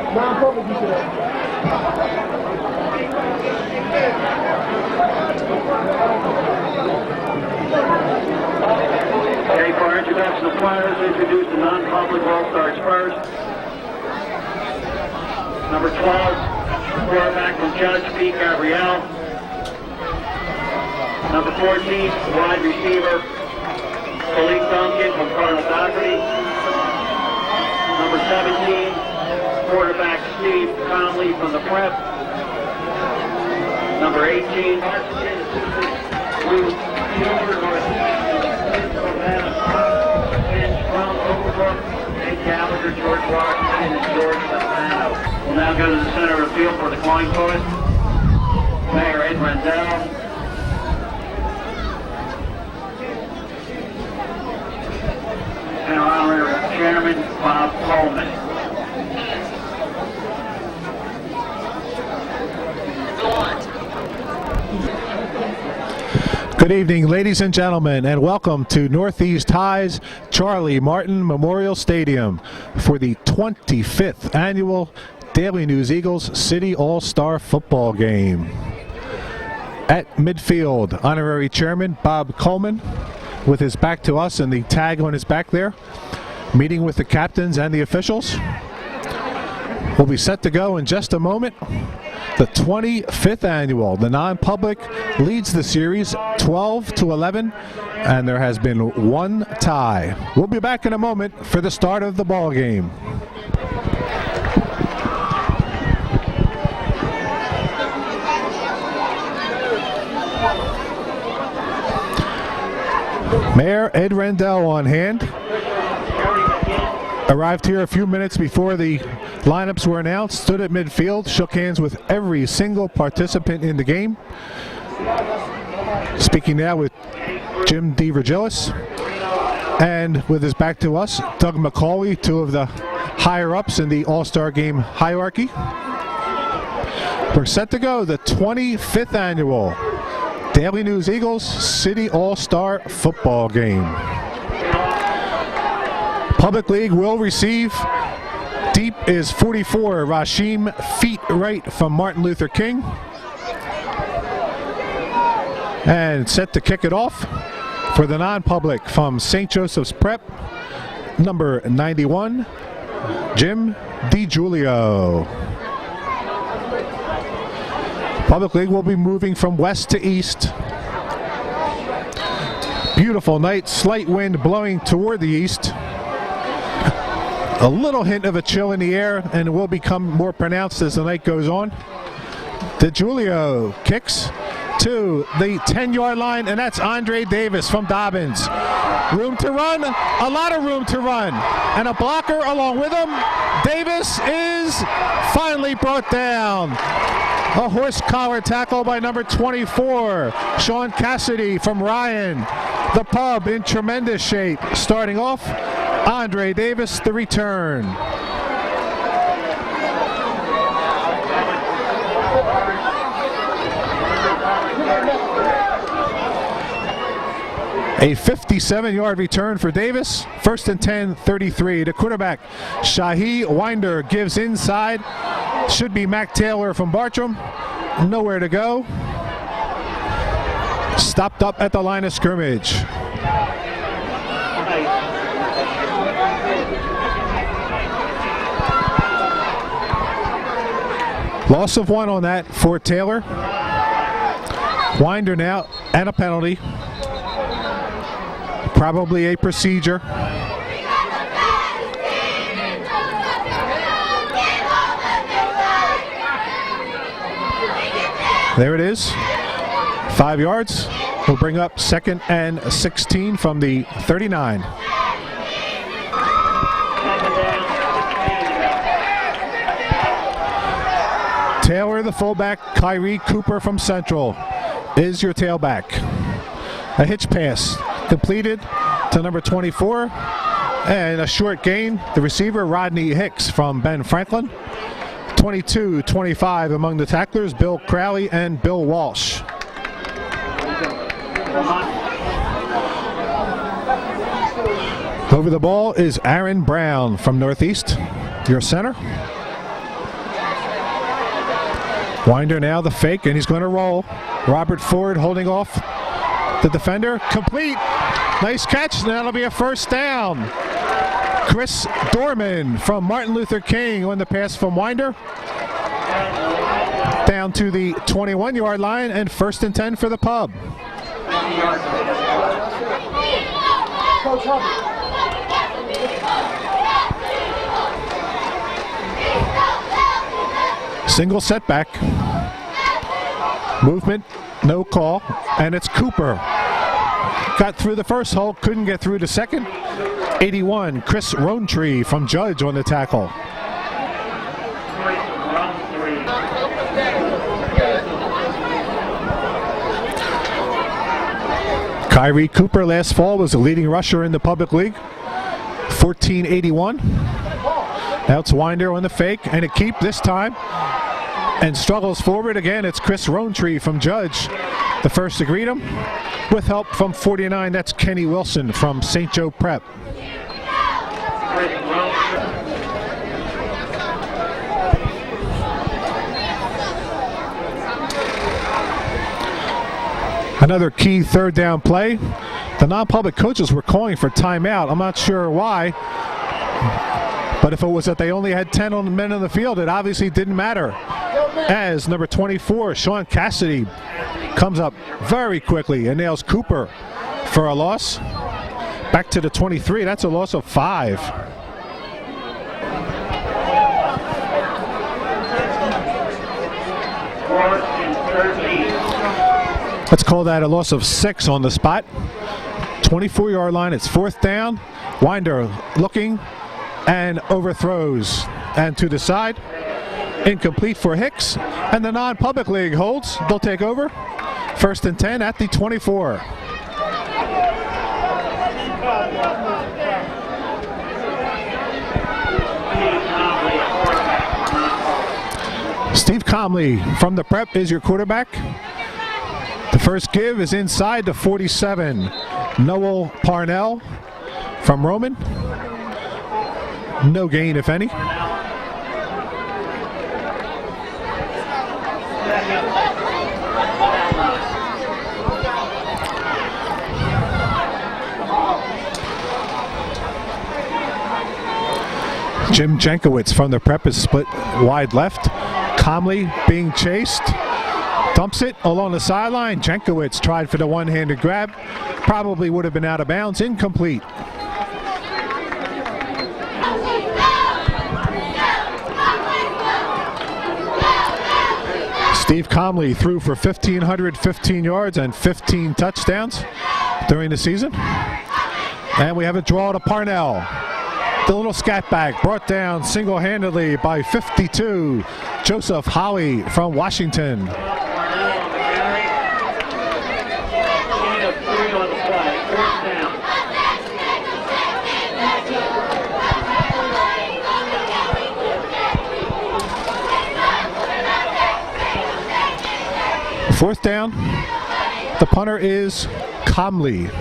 Non-public, you said. Okay, for our introduction of players, introduce the non-public All-Stars first. Number 12, quarterback from Judge P. Gabrielle. Number 14, wide receiver, Philippe Duncan from Cardinal Dougherty. Number 17, quarterback Steve Conley from the Prep. Number 18, Ruth Gilbert, from Overbrook, Nate Gallagher, George Washington, and George Lozano. We'll now go to the center of the field for the coin toss. Mayor Ed Rendell. And our honorary chairman, Bob Coleman. Good evening, ladies and gentlemen, and welcome to Northeast High's Charlie Martin Memorial Stadium for the 25th annual Daily News Eagles City All-Star Football Game. At midfield, honorary chairman Bob Coleman, with his back to us and the tag on his back there, meeting with the captains and the officials. We'll be set to go in just a moment. The 25th annual, the non-public leads the series 12-11, and there has been one tie. We'll be back in a moment for the start of the ball game. Mayor Ed Rendell on hand. Arrived here a few minutes before the lineups were announced, stood at midfield, shook hands with every single participant in the game. Speaking now with Jim DeVirgilis, and with his back to us, Doug McCauley, two of the higher-ups in the All-Star Game hierarchy. We're set to go, the 25th annual Daily News Eagles City All-Star Football Game. Public League will receive. Deep is 44, Rashim feet right from Martin Luther King. And set to kick it off for the non-public from St. Joseph's Prep, number 91, Jim DiGiulio. Public League will be moving from west to east. Beautiful night, slight wind blowing toward the east. A little hint of a chill in the air, and it will become more pronounced as the night goes on. DiGiulio kicks to the 10-yard line, and that's Andre Davis from Dobbins. Room to run, a lot of room to run, and a blocker along with him. Davis is finally brought down. A horse collar tackle by number 24, Sean Cassidy from Ryan. The Pub in tremendous shape. Starting off, Andre Davis, the return. A 57-yard return for Davis. First and 10, 33. The quarterback, Shahi Winder, gives inside. Should be Mac Taylor from Bartram. Nowhere to go. Stopped up at the line of scrimmage. Loss of one on that for Taylor. Winder now, and a penalty. Probably a procedure. There it is. 5 yards. We'll bring up 2nd and 16 from the 39. Taylor, the fullback, Kyrie Cooper from Central is your tailback. A hitch pass completed to number 24, and a short gain, the receiver Rodney Hicks from Ben Franklin. 22-25 among the tacklers, Bill Crowley and Bill Walsh. Over the ball is Aaron Brown from Northeast, your center. Winder now the fake, and he's going to roll. Robert Ford holding off the defender. Complete. Nice catch. That'll be a first down. Chris Dorman from Martin Luther King on the pass from Winder. Down to the 21-yard line, and 1st and 10 for the Pub. Single setback. Movement, no call, and it's Cooper. Got through the first hole, couldn't get through the second. 81, Chris Rowntree from Judge on the tackle. Kyrie Cooper last fall was the leading rusher in the public league. 1481. Now it's Winder on the fake, and a keep this time. And struggles forward again. It's Chris Rowntree from Judge, the first to greet him. With help from 49, that's Kenny Wilson from St. Joe Prep. Another key 3rd down play. The non-public coaches were calling for timeout. I'm not sure why, but if it was that they only had 10 men on the field, it obviously didn't matter. As number 24, Sean Cassidy, comes up very quickly and nails Cooper for a loss. Back to the 23, that's a loss of 5. Let's call that a loss of 6 on the spot. 24-yard line, it's 4th down. Winder looking and overthrows. And to the side, incomplete for Hicks. And the non-public league holds. They'll take over. 1st and 10 at the 24. Steve Comley from the Prep is your quarterback. The first give is inside the 47. Noel Parnell from Roman. No gain, if any. Jim Jankowitz from the Prep is split wide left. Comley being chased. Dumps it along the sideline. Jankowitz tried for the one-handed grab. Probably would have been out of bounds. Incomplete. Steve Comley threw for 1,515 yards and 15 touchdowns during the season. And we have a draw to Parnell. The little scat back brought down single-handedly by 52. Joseph Howie from Washington. Fourth down. The punter is Comley.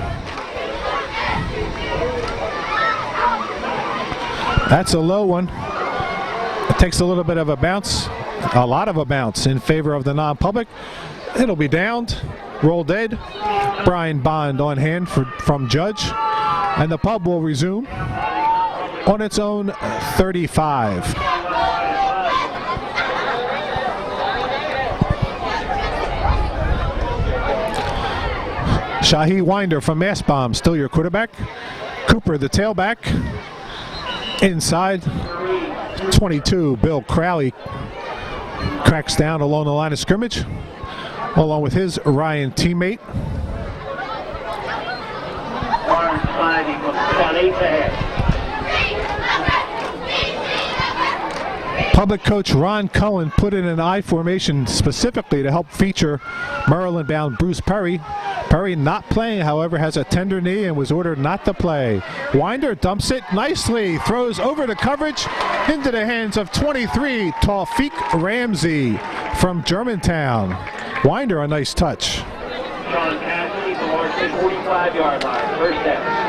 That's a low one. It takes a little bit of a bounce, a lot of a bounce in favor of the non-public. It'll be downed, roll dead. Brian Bond on hand from Judge. And the Pub will resume on its own 35. Shahi Winder from Mastbaum, still your quarterback. Cooper, the tailback. Inside, 22, Bill Crowley cracks down along the line of scrimmage, along with his Ryan teammate. Public coach Ron Cohen put in an I formation specifically to help feature Maryland-bound Bruce Perry. Perry not playing, however, has a tender knee and was ordered not to play. Winder dumps it nicely, throws over the coverage into the hands of 23, Tawfiq Ramsey from Germantown. Winder, a nice touch. Sean Cassidy from Washington, 45-yard line, first down.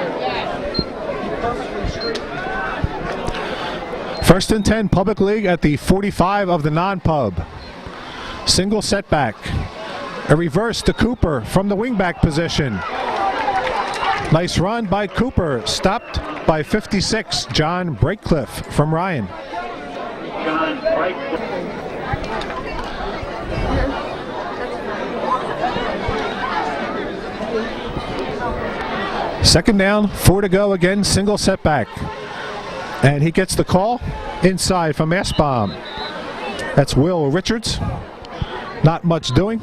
1st and 10, Public League at the 45 of the non-pub. single setback. A reverse to Cooper from the wingback position. Nice run by Cooper, stopped by 56, John Breakcliffe from Ryan. John Breakcliffe. Second down, 4 to go again, single setback. And he gets the call inside from Assbaum. That's Will Richards. Not much doing.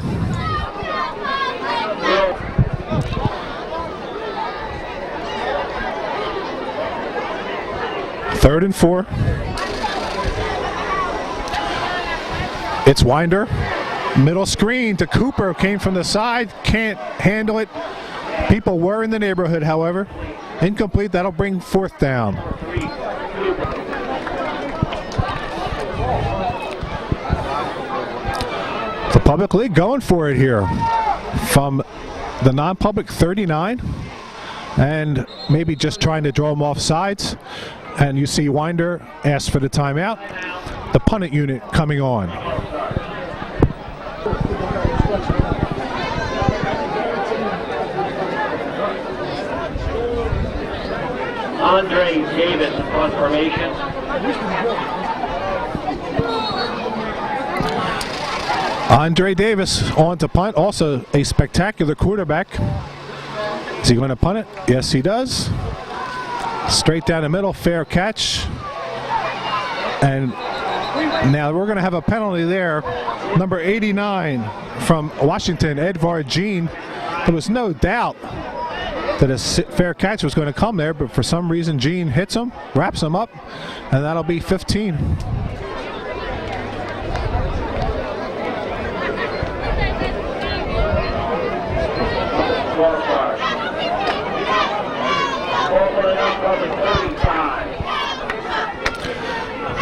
Third and 4. It's Winder. Middle screen to Cooper. Came from the side. Can't handle it. People were in the neighborhood, however. Incomplete. That'll bring fourth down. The Public League going for it here from the non-public 39, and maybe just trying to draw them off sides. And you see Winder ask for the timeout. The punt unit coming on. Andre Davis in punt formation. Andre Davis on to punt. Also a spectacular quarterback. Is he going to punt it? Yes, he does. Straight down the middle, fair catch. And now we're going to have a penalty there. Number 89 from Washington, Edvard Jean. There was no doubt that a fair catch was going to come there, but for some reason Jean hits him, wraps him up, and that'll be 15.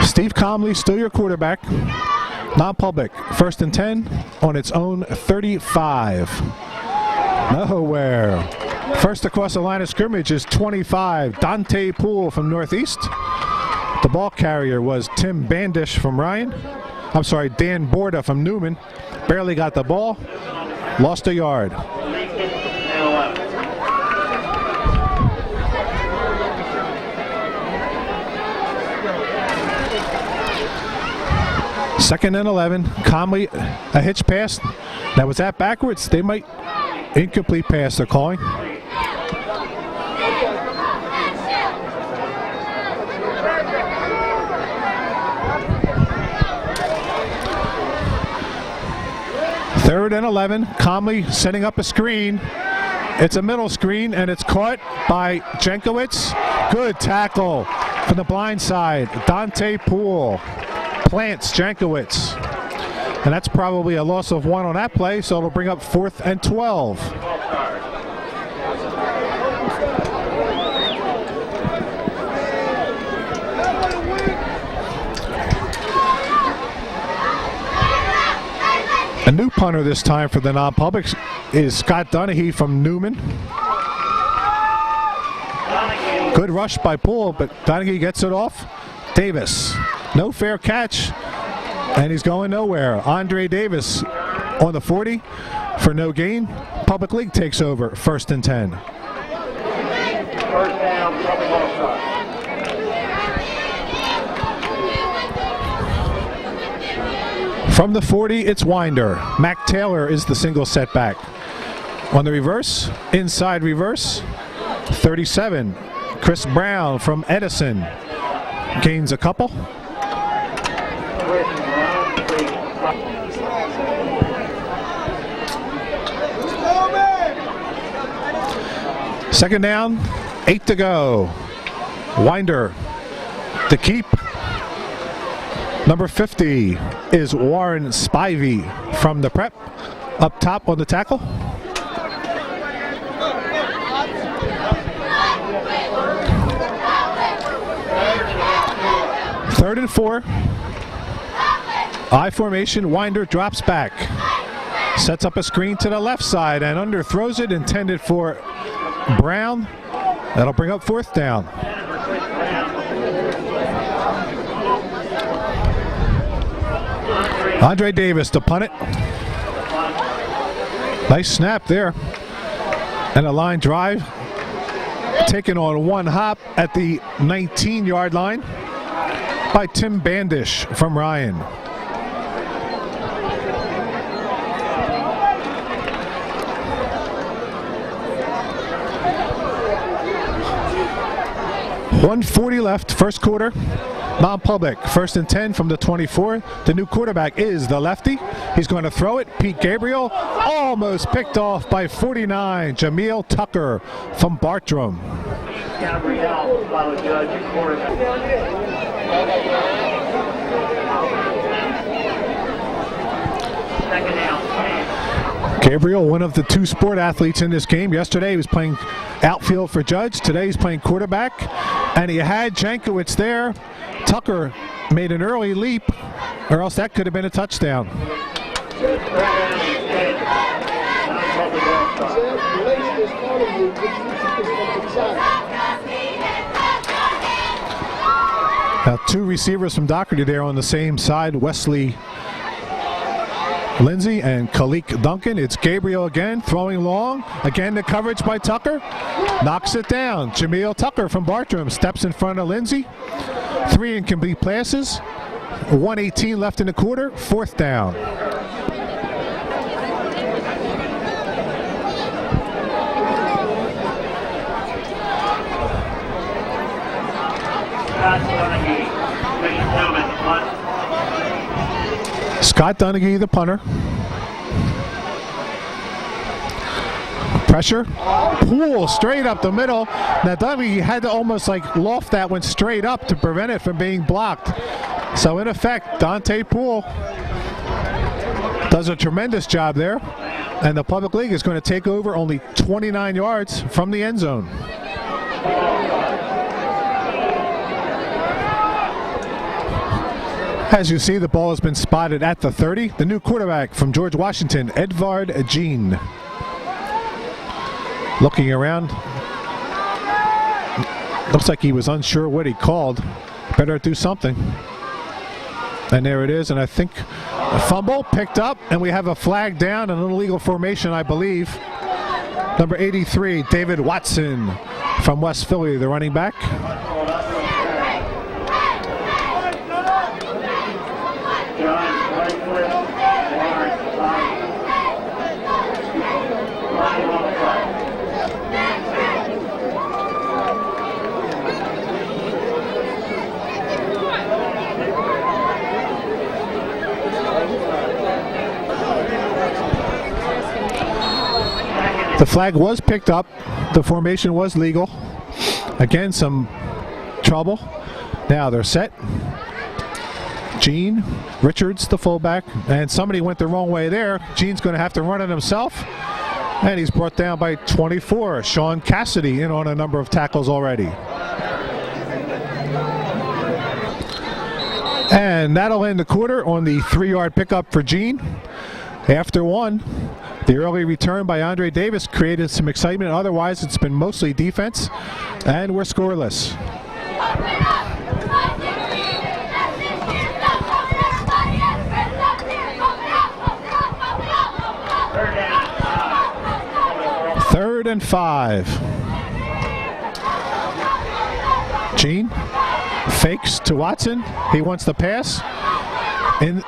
Steve Comley, still your quarterback. Non-public, 1st and 10 on its own 35. Nowhere. First across the line of scrimmage is 25, Dante Poole from Northeast. The ball carrier was Tim Bandish from Ryan. I'm sorry, Dan Borda from Newman. Barely got the ball, lost a yard. Second and 11, Comley, a hitch pass. Now was that backwards? They might, incomplete pass they're calling. Third and 11, Comley setting up a screen. It's a middle screen and it's caught by Jenkowitz. Good tackle from the blind side. Dante Poole plants Jenkowitz. And that's probably a loss of 1 on that play, so it'll bring up 4th and 12. A new punter this time for the non-public is Scott Donahue from Newman. Good rush by Poole, but Donahue gets it off. Davis, no fair catch, and he's going nowhere. Andre Davis on the 40 for no gain. Public League takes over, 1st and 10. First down, Public All-Star. From the 40, it's Winder. Mac Taylor is the single setback. On the reverse, inside reverse, 37. Chris Brown from Edison gains a couple. Second down, 8 to go. Winder to keep. Number 50 is Warren Spivey from the prep, up top on the tackle. Third and 4. I formation, Winder drops back. Sets up a screen to the left side and underthrows it, intended for Brown. That'll bring up 4th down. Andre Davis to punt it. Nice snap there. And a line drive taken on one hop at the 19-yard line by Tim Bandish from Ryan. .140 left, first quarter. Non-public, 1st and 10 from the 24. The new quarterback is the lefty. He's going to throw it. Pete Gabriel almost picked off by 49. Jameel Tucker from Bartram. Gabriel, follow judge and quarterback. Second down. Gabriel, one of the two sport athletes in this game. Yesterday he was playing outfield for Judge. Today he's playing quarterback. And he had Jankowitz there. Tucker made an early leap, or else that could have been a touchdown. Now two receivers from Doherty there on the same side, Wesley Lindsay and Khalik Duncan. It's Gabriel again, throwing long. Again, the coverage by Tucker. Knocks it down. Jameel Tucker from Bartram steps in front of Lindsay. 3 incomplete passes. 1:18 left in the quarter. 4th down. Scott Donaghy, the punter. Pressure. Poole straight up the middle. Now Donaghy had to almost like loft that one straight up to prevent it from being blocked. So in effect, Dante Poole does a tremendous job there. And the Public League is going to take over only 29 yards from the end zone. As you see, the ball has been spotted at the 30. The new quarterback from George Washington, Edvard Jean. Looking around. Looks like he was unsure what he called. Better do something. And there it is, and I think a fumble picked up, and we have a flag down and an illegal formation, I believe. Number 83, David Watson from West Philly, the running back. The flag was picked up. The formation was legal. Again, some trouble. Now they're set. Gene Richards, the fullback, and somebody went the wrong way there. Gene's going to have to run it himself, and he's brought down by 24. Sean Cassidy in on a number of tackles already. And that'll end the quarter on the 3-yard pickup for Gene. After one, the early return by Andre Davis created some excitement. Otherwise, it's been mostly defense, and we're scoreless. Third and 5. Gene fakes to Watson. He wants the pass.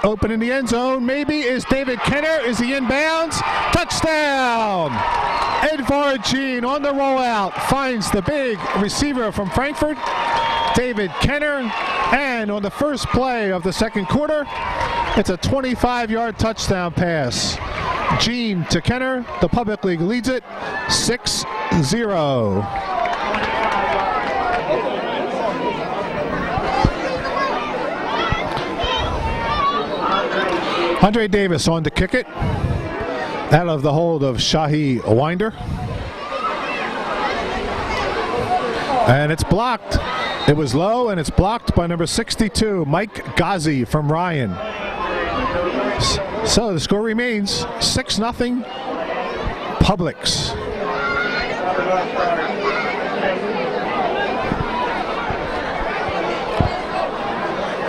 Open in the end zone, maybe, is David Kenner. Is he inbounds? Touchdown! Edvard Jean on the rollout finds the big receiver from Frankfurt, David Kenner, and on the first play of the second quarter, it's a 25-yard touchdown pass. Jean to Kenner. The Public League leads it 6-0. Andre Davis on to kick it out of the hold of Shahi Winder. And it's blocked. It was low, and it's blocked by number 62, Mike Ghazi from Ryan. So the score remains 6-0 Publix.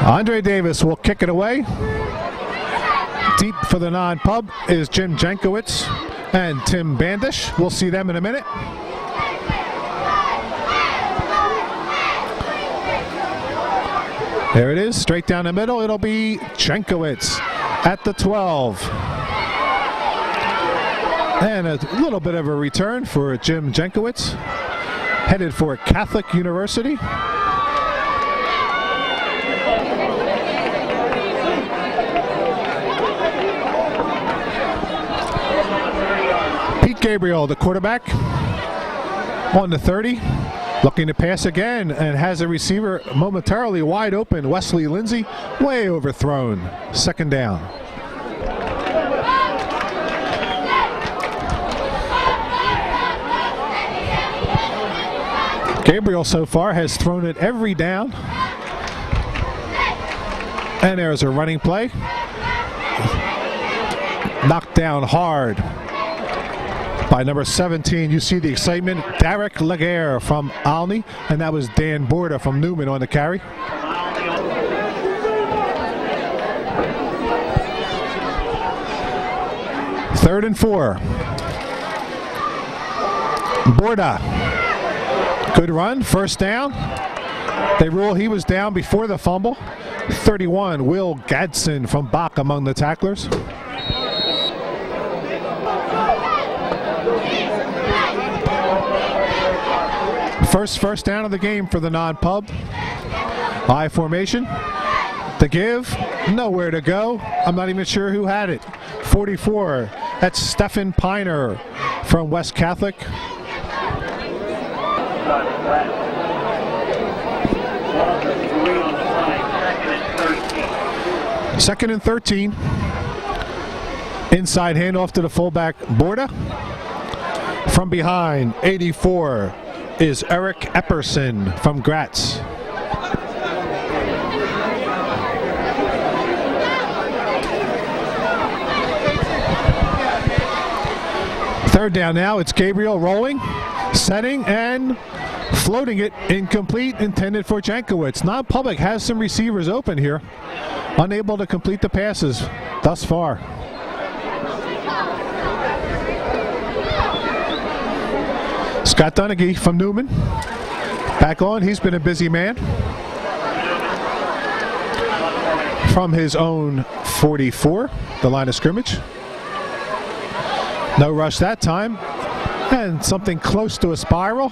Andre Davis will kick it away. Deep for the non-pub is Jim Jankowitz and Tim Bandish. We'll see them in a minute. There it is, straight down the middle. It'll be Jankowitz at the 12. And a little bit of a return for Jim Jankowitz, headed for Catholic University. Pete Gabriel, the quarterback, on the 30. Looking to pass again and has a receiver momentarily wide open. Wesley Lindsay, way overthrown. Second down. Gabriel so far has thrown it every down. And there's a running play. Knocked down hard by number 17. You see the excitement. Derek Laguerre from Alney, and that was Dan Borda from Newman on the carry. Third and 4. Borda. Good run. First down. They rule he was down before the fumble. 31, Will Gadsden from Bach among the tacklers. First down of the game for the non-pub. I formation. The give, nowhere to go. I'm not even sure who had it. 44, that's Stephen Piner from West Catholic. Second and 13. Inside handoff to the fullback, Borda. From behind, 84 is Eric Epperson from Gratz. Third down now, it's Gabriel rolling, setting, and floating it incomplete, intended for Jankowitz. Non-public has some receivers open here, unable to complete the passes thus far. Scott Donaghy from Newman, back on. He's been a busy man. From his own 44, the line of scrimmage. No rush that time. And something close to a spiral.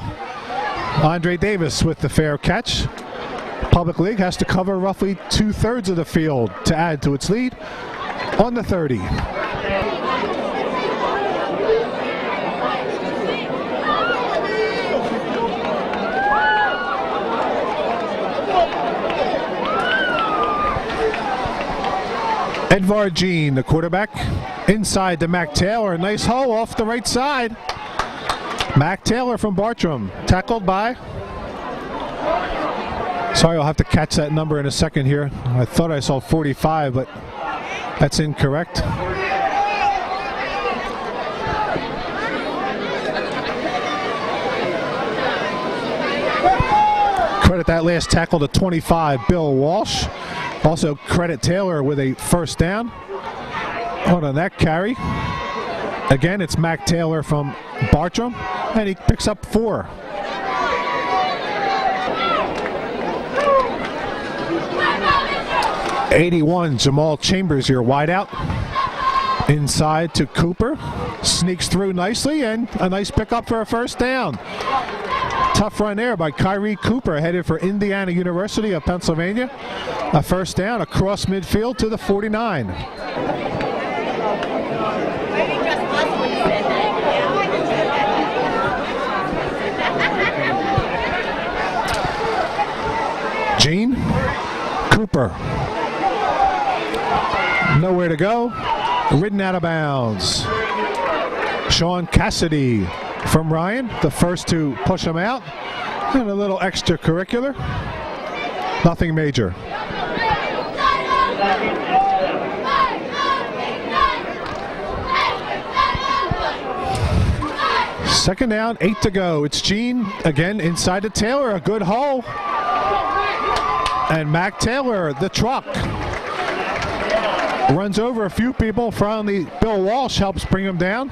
Andre Davis with the fair catch. Public League has to cover roughly 2/3 of the field to add to its lead on the 30. Edvard Jean, the quarterback, inside to Mac Taylor. A nice hole off the right side. Mac Taylor from Bartram, tackled by... Sorry, I'll have to catch that number in a second here. I thought I saw 45, but that's incorrect. Credit that last tackle to 25, Bill Walsh. Also credit Taylor with a first down on that carry. Again, it's Mac Taylor from Bartram, and he picks up 4. '81, Jamal Chambers, your wideout. Inside to Cooper. Sneaks through nicely, and a nice pickup for a first down. Tough run there by Kyrie Cooper, headed for Indiana University of Pennsylvania. A first down across midfield to the 49. Jean Cooper. Nowhere to go. Ridden out of bounds. Sean Cassidy from Ryan, the first to push him out. And a little extracurricular. Nothing major. Second down, 8 to go. It's Jean again inside to Taylor. A good hole. And Mac Taylor, the truck. runs over a few people. Finally, Bill Walsh helps bring him down.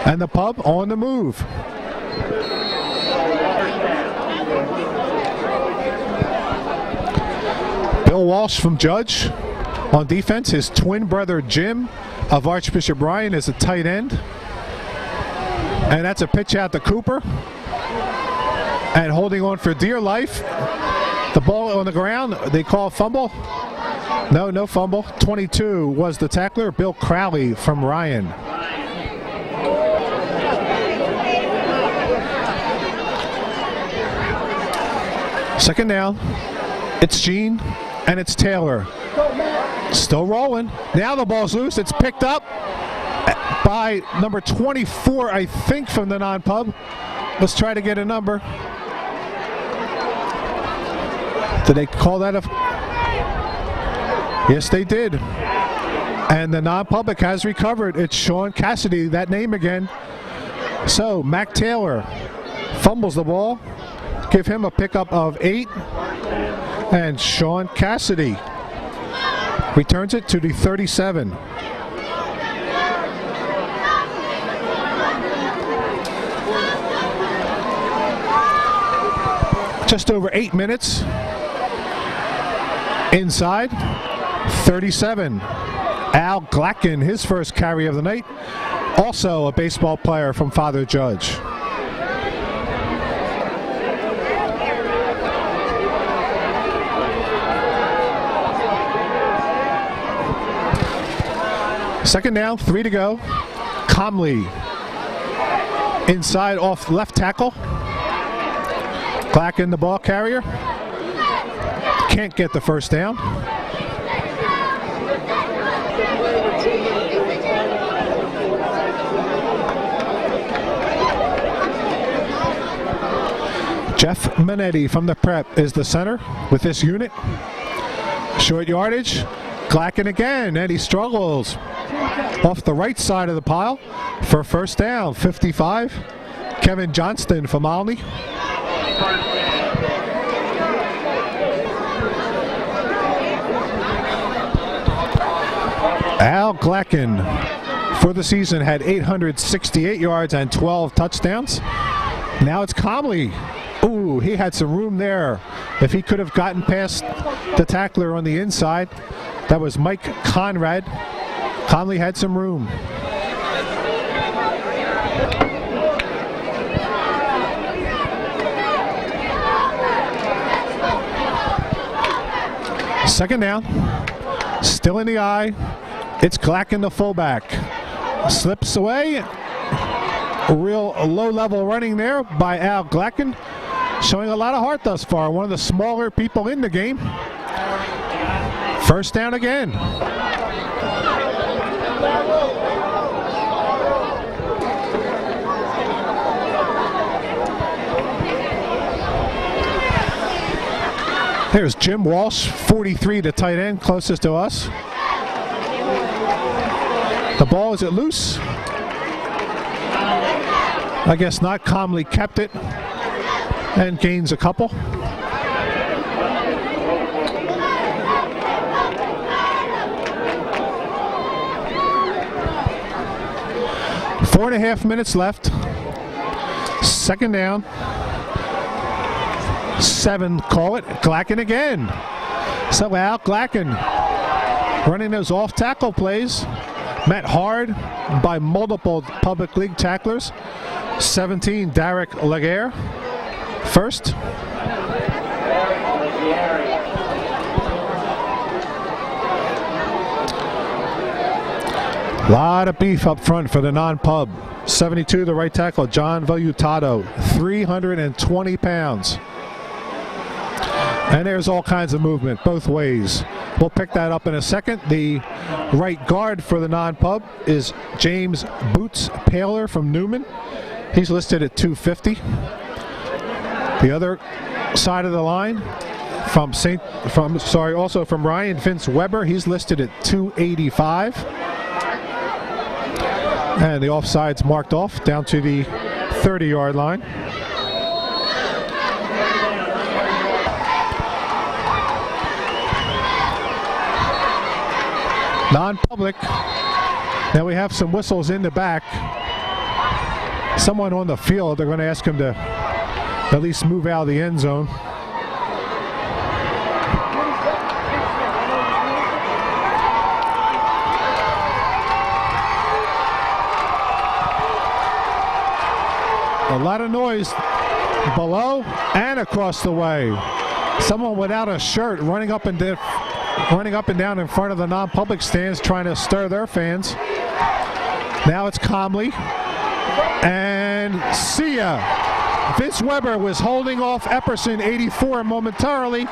And the Pub on the move. Bill Walsh from Judge on defense. His twin brother Jim of Archbishop Ryan is a tight end. And that's a pitch out to Cooper. And holding on for dear life. The ball on the ground. They call a fumble. No fumble. 22 was the tackler, Bill Crowley from Ryan. Second down. It's Gene and it's Taylor. Still rolling. Now the ball's loose. It's picked up by number 24, I think, from the non-pub. Let's try to get a number. Did they call that a... Yes, they did. And the non-public has recovered. It's Sean Cassidy, that name again. So, Mac Taylor fumbles the ball. Give him a pickup of 8. And Sean Cassidy returns it to the 37. Just over 8 minutes. Inside, 37. Al Glacken, his first carry of the night. Also a baseball player from Father Judge. Second down, 3 to go. Comley inside off left tackle. Glacken, the ball carrier. Can't get the first down. Jeff Manetti from the prep is the center with this unit. Short yardage. Glacken again, and he struggles off the right side of the pile for first down. 55. Kevin Johnston from Olney. Al Glacken for the season had 868 yards and 12 touchdowns. Now it's Comley. Ooh, he had some room there. If he could have gotten past the tackler on the inside, that was Mike Conrad. Comley had some room. Second down. Still in the eye. It's Glacken, the fullback. Slips away. A real low-level running there by Al Glacken. Showing a lot of heart thus far. One of the smaller people in the game. First down again. There's Jim Walsh, 43, the tight end, closest to us. The ball, is it loose? I guess not. Comley kept it and gains a couple. Four and a half minutes left. Second down. 7, call it. Glacken again. So Al Glacken running those off-tackle plays. Met hard by multiple public league tacklers. 17, Derek Laguerre. First. A lot of beef up front for the non-pub. 72, the right tackle, John Valutato, 320 pounds. And there's all kinds of movement both ways. We'll pick that up in a second. The right guard for the non-pub is James Boots Paler from Newman. He's listed at 250. The other side of the line also from Ryan, Vince Weber. He's listed at 285. And the offside's marked off down to the 30-yard line. Non-public. Now we have some whistles in the back. Someone on the field, they're going to ask him to at least move out of the end zone. A lot of noise below and across the way. Someone without a shirt running up and down in front of the non-public stands trying to stir their fans. Now it's Comley. And see ya. Vince Weber was holding off Epperson 84 momentarily.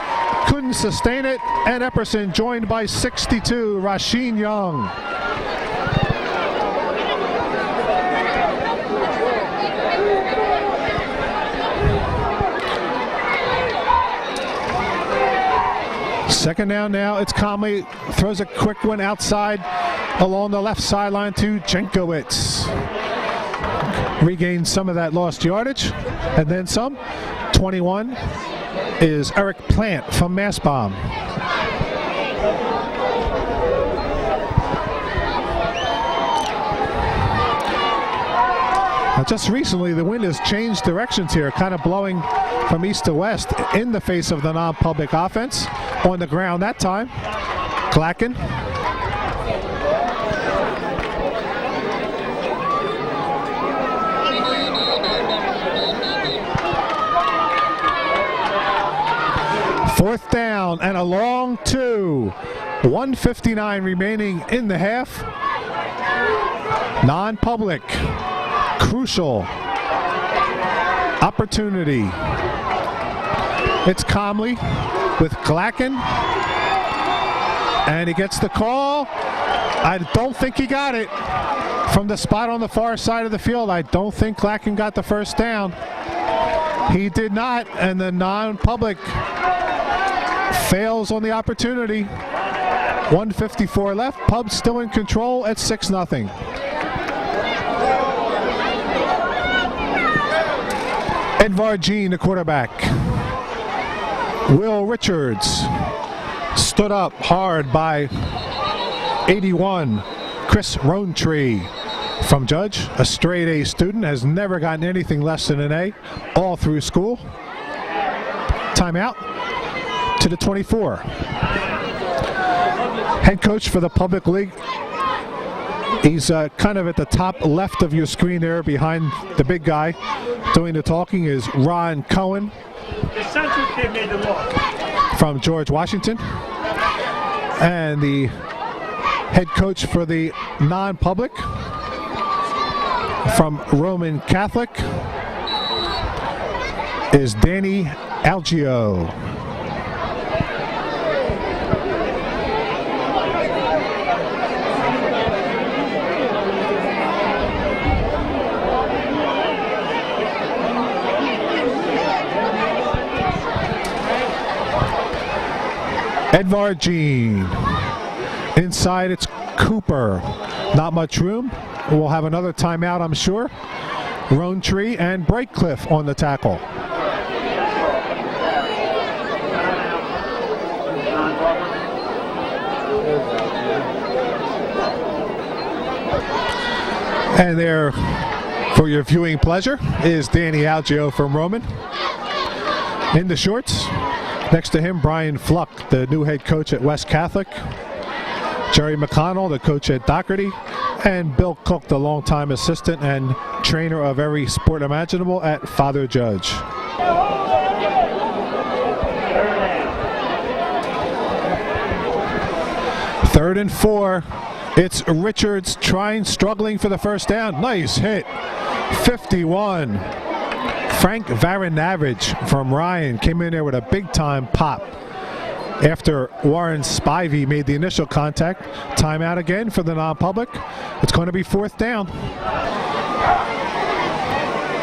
Couldn't sustain it. And Epperson joined by 62, Rasheen Young. Second down now, it's Comley, throws a quick one outside along the left sideline to Jenkowitz. Regains some of that lost yardage, and then some. 21 is Eric Plant from Mastbaum. Now just recently, the wind has changed directions here, kind of blowing from east to west in the face of the non-public offense. On the ground that time, Glacken. Fourth down and a long two. 1:59 remaining in the half. Non-public. Crucial opportunity. It's Comley with Glacken. And he gets the call. I don't think he got it. From the spot on the far side of the field, I don't think Glacken got the first down. He did not, and the non-public fails on the opportunity. 1:54 left. Pub still in control at 6-0. Edvard Jean, the quarterback. Will Richards stood up hard by 81. Chris Rowntree from Judge, a straight A student, has never gotten anything less than an A all through school. Timeout to the 24. Head coach for the Public League. He's kind of at the top left of your screen there behind the big guy. Doing the talking is Ron Cohen. The Central kid made the law. From George Washington. And the head coach for the non-public from Roman Catholic is Danny Algio. Edvard Jean. Inside it's Cooper. Not much room. We'll have another timeout, I'm sure. Rowntree and Breakcliffe on the tackle. And there, for your viewing pleasure, is Danny Algio from Roman. In the shorts. Next to him, Brian Fluck, the new head coach at West Catholic. Jerry McConnell, the coach at Doherty. And Bill Cook, the longtime assistant and trainer of every sport imaginable at Father Judge. Third and 4. It's Richards struggling for the first down. Nice hit. 51. Frank Varanavage from Ryan came in there with a big-time pop after Warren Spivey made the initial contact. Timeout again for the non-public. It's going to be fourth down.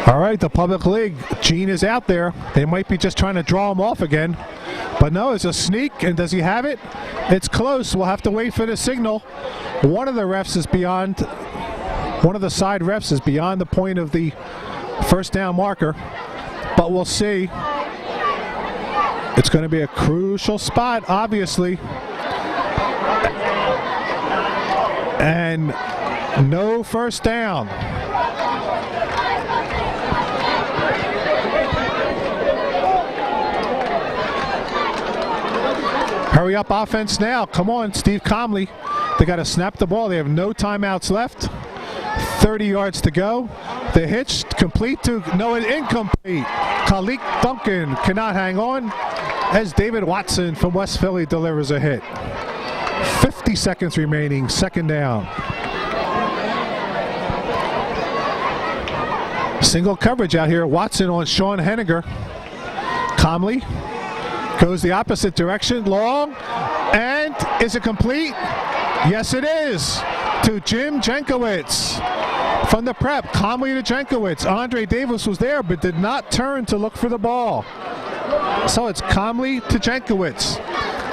All right, the Public League. Gene is out there. They might be just trying to draw him off again. But no, it's a sneak, and does he have it? It's close. We'll have to wait for the signal. One of the side refs is beyond the point of the first down marker, but we'll see. It's going to be a crucial spot, obviously. And no first down. Hurry up offense now. Come on, Steve Comley. They got to snap the ball. They have no timeouts left. 30 yards to go. The hitch complete to incomplete. Khalik Duncan cannot hang on as David Watson from West Philly delivers a hit. 50 seconds remaining, second down. Single coverage out here. Watson on Sean Henniger. Comley goes the opposite direction, long, and is it complete? Yes, it is, to Jim Jankowitz from the prep. Comley to Jankowitz. Andre Davis was there but did not turn to look for the ball. So it's Comley to Jankowitz,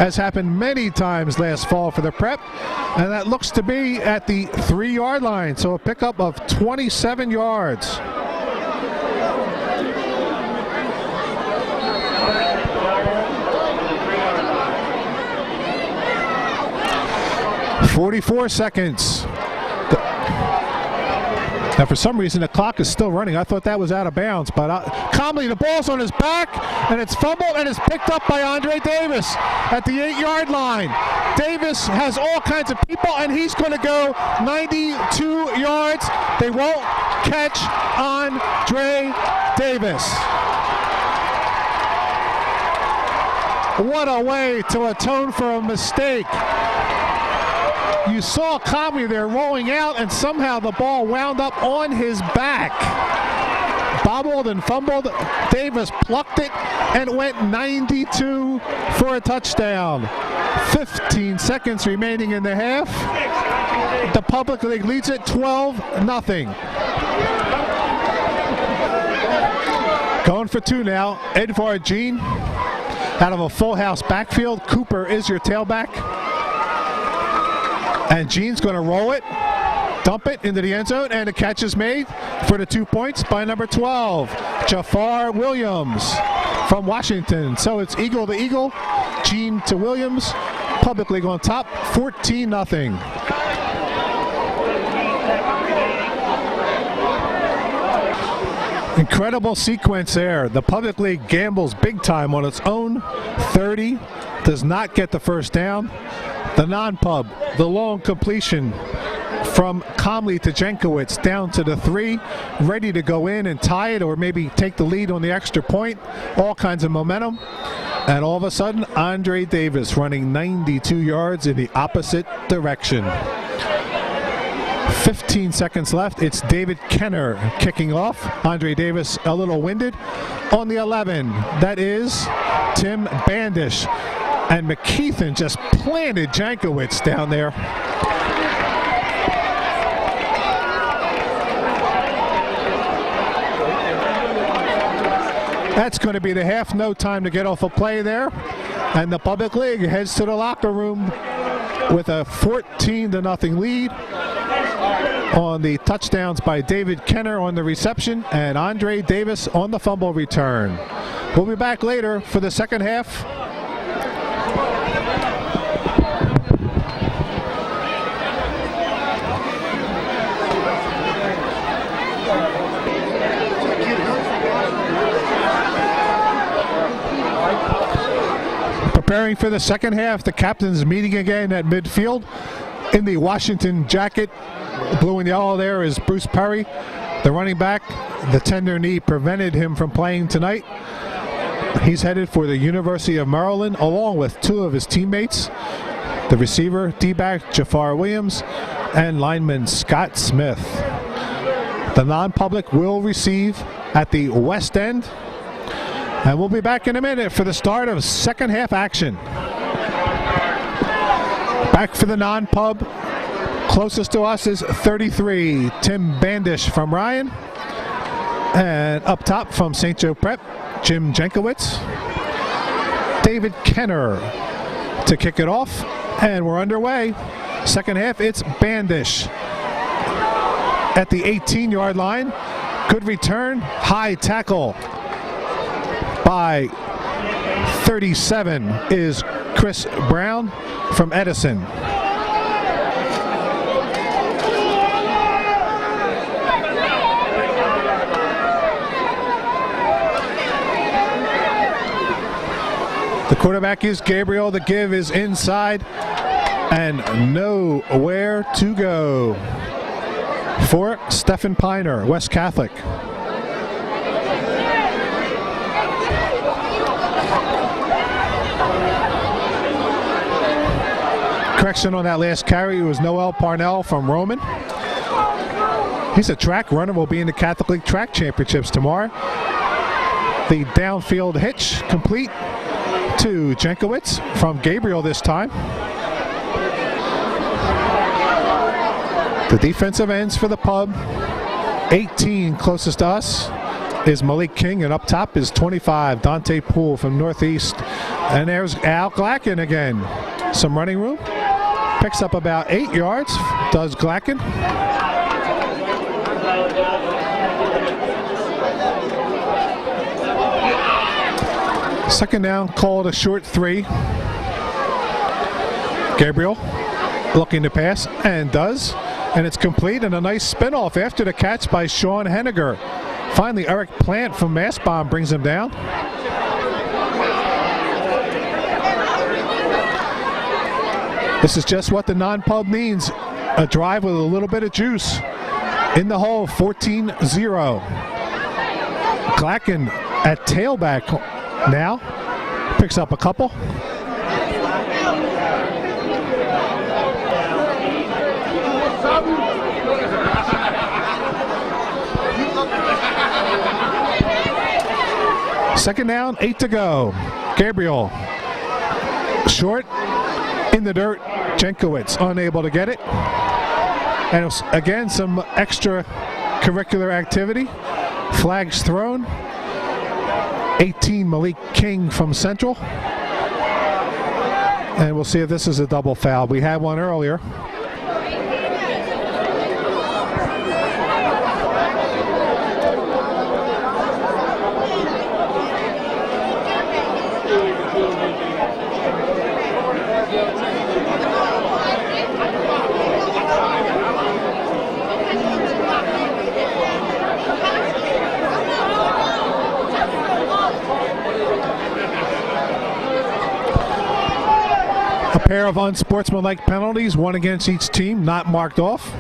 as happened many times last fall for the prep, and that looks to be at the 3-yard line, so a pickup of 27 yards. "44 seconds. Now, for some reason, the clock is still running. I thought that was out of bounds, but Comley, the ball's on his back, and it's fumbled, and it's picked up by Andre Davis at the 8-yard line. Davis has all kinds of people, and he's going to go 92 yards. They won't catch Andre Davis. What a way to atone for a mistake. You saw Comley there rolling out, and somehow the ball wound up on his back. Bobbled and fumbled. Davis plucked it and went 92 for a touchdown. 15 seconds remaining in the half. The Public League leads it 12-0. Going for two now. Edvard Jean out of a full house backfield. Cooper is your tailback. And Jean's going to roll it, dump it into the end zone, and a catch is made for the 2 points by number 12, Jafar Williams from Washington. So it's eagle to eagle, Jean to Williams. Public League on top, 14-0. Incredible sequence there. The Public League gambles big time on its own 30, does not get the first down. The non-pub, the long completion from Comley to Jankowitz down to the 3, ready to go in and tie it or maybe take the lead on the extra point. All kinds of momentum. And all of a sudden, Andre Davis running 92 yards in the opposite direction. 15 seconds left. It's David Kenner kicking off. Andre Davis a little winded. On the 11, that is Tim Bandish. And McKeithen just planted Jankowitz down there. That's going to be the half. No time to get off a play there. And the Public League heads to the locker room with a 14-0 lead on the touchdowns by David Kenner on the reception and Andre Davis on the fumble return. We'll be back later for the second half. Preparing for the second half, the captains meeting again at midfield. In the Washington jacket, blue and yellow there is Bruce Perry, the running back. The tender knee prevented him from playing tonight. He's headed for the University of Maryland along with 2 of his teammates, the receiver, D-back Jafar Williams, and lineman Scott Smith. The non-public will receive at the west end. And we'll be back in a minute for the start of second half action. Back for the non-pub. Closest to us is 33, Tim Bandish from Ryan. And up top from St. Joe Prep, Jim Jankowitz. David Kenner to kick it off. And we're underway. Second half, it's Bandish at the 18-yard line. Good return, high tackle. By 37 is Chris Brown from Edison. The quarterback is Gabriel. The give is inside and nowhere to go for Stephen Piner, West Catholic. Correction on that last carry, it was Noel Parnell from Roman. He's a track runner, will be in the Catholic League Track Championships tomorrow. The downfield hitch complete to Jenkowitz from Gabriel this time. The defensive ends for the pub. 18 closest to us is Malik King, and up top is 25, Dante Poole from Northeast. And there's Al Glacken again. Some running room. Picks up about 8 yards, does Glacken. Second down, called a short 3. Gabriel looking to pass, and does. And it's complete, and a nice spin-off after the catch by Sean Henniger. Finally, Eric Plant from Mastbaum brings him down. This is just what the non-pub needs. A drive with a little bit of juice. In the hole, 14-0. Glacken at tailback now. Picks up a couple. Second down, 8 to go. Gabriel short in the dirt. Jenkowitz unable to get it. And again, some extra curricular activity. Flags thrown. 18, Malik King from Central. And we'll see if this is a double foul. We had one earlier. A pair of unsportsmanlike penalties, one against each team, not marked off.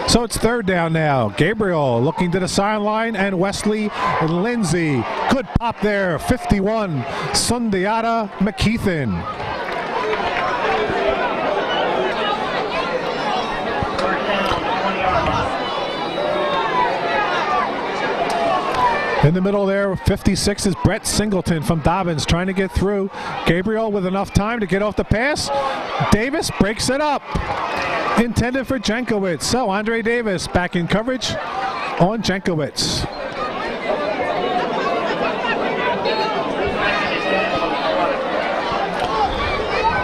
So it's third down now. Gabriel looking to the sideline, and Wesley Lindsay. Good pop there, 51, Sundiata McKeithen. In the middle there, 56 is Brett Singleton from Dobbins trying to get through. Gabriel with enough time to get off the pass. Davis breaks it up. Intended for Jenkowitz. So Andre Davis back in coverage on Jenkowitz.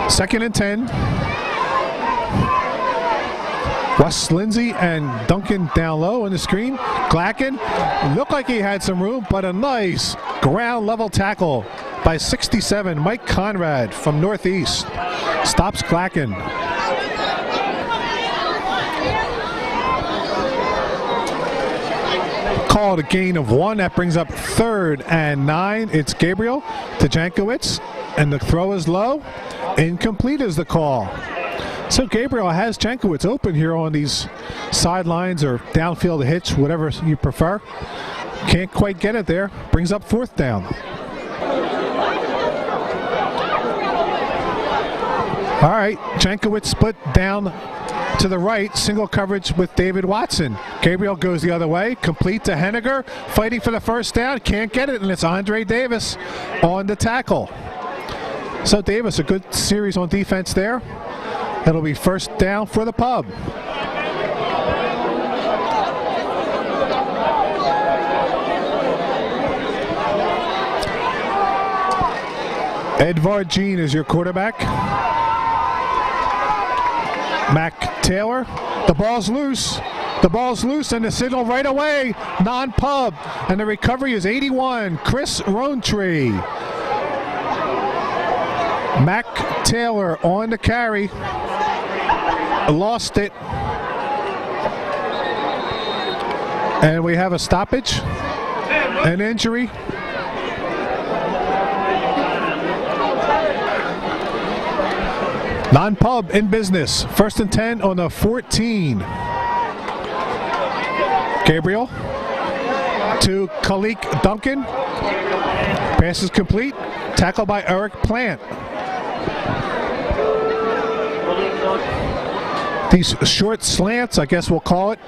Second and 10. Wes Lindsay and Duncan down low on the screen. Glacken looked like he had some room, but a nice ground level tackle by 67, Mike Conrad from Northeast. Stops Glacken. Called a gain of 1. That brings up 3rd and 9. It's Gabriel to Jenkowitz, and the throw is low. Incomplete is the call. So Gabriel has Jenkowitz open here on these sidelines or downfield hitch, whatever you prefer. Can't quite get it there. Brings up 4th down. All right, Jenkowitz split down to the right, single coverage with David Watson. Gabriel goes the other way, complete to Henniger, fighting for the first down, can't get it, and it's Andre Davis on the tackle. So Davis, a good series on defense there. It'll be first down for the pub. Edvard Jean is your quarterback. Mac Taylor. The ball's loose. The ball's loose, and the signal right away. Non-pub. And the recovery is 81. Chris Rowntree. Mac Taylor on the carry. Lost it. And we have a stoppage. An injury. Non-pub in business. 1st and 10 on the 14. Gabriel to Kalik Duncan. Pass is complete. Tackle by Eric Plant. These short slants, I guess we'll call it,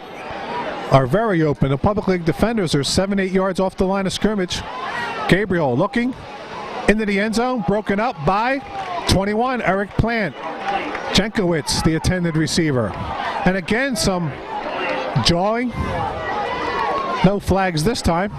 are very open. The Public League defenders are 7-8 yards off the line of scrimmage. Gabriel looking into the end zone, broken up by 21, Eric Plant. Jankowitz, the attended receiver. And again, some jawing. No flags this time.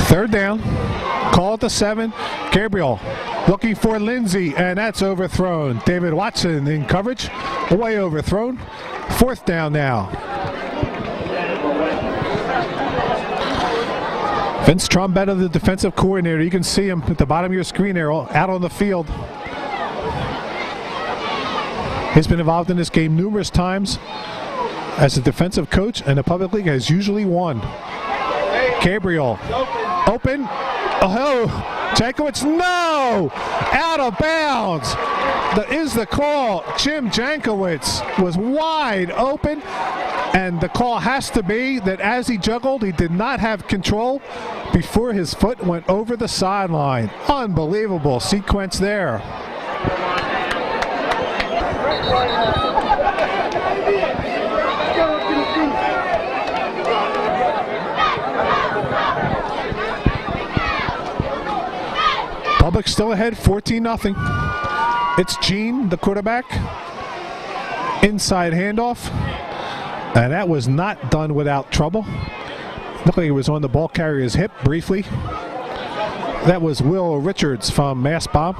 Third down, call at the 7. Gabriel looking for Lindsey, and that's overthrown. David Watson in coverage, way overthrown. 4th down now. Vince Trombetta, the defensive coordinator. You can see him at the bottom of your screen there, out on the field. He's been involved in this game numerous times as a defensive coach, and the Public League has usually won. Gabriel, open. Oh, Jankowitz, no! Out of bounds. That is the call. Jim Jankowitz was wide open, and the call has to be that as he juggled, he did not have control before his foot went over the sideline. Unbelievable sequence there. Public still ahead, 14-0. It's Gene, the quarterback. Inside handoff. And that was not done without trouble. Looked like he was on the ball carrier's hip briefly. That was Will Richards from Mass Bomb.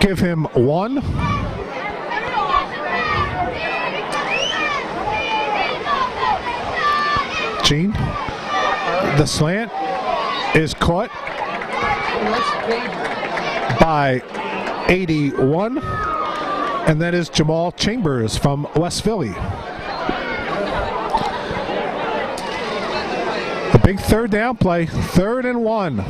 Give him 1. Gene, the slant is caught by 81, and that is Jamal Chambers from West Philly. A big 3rd down play, 3rd and 1.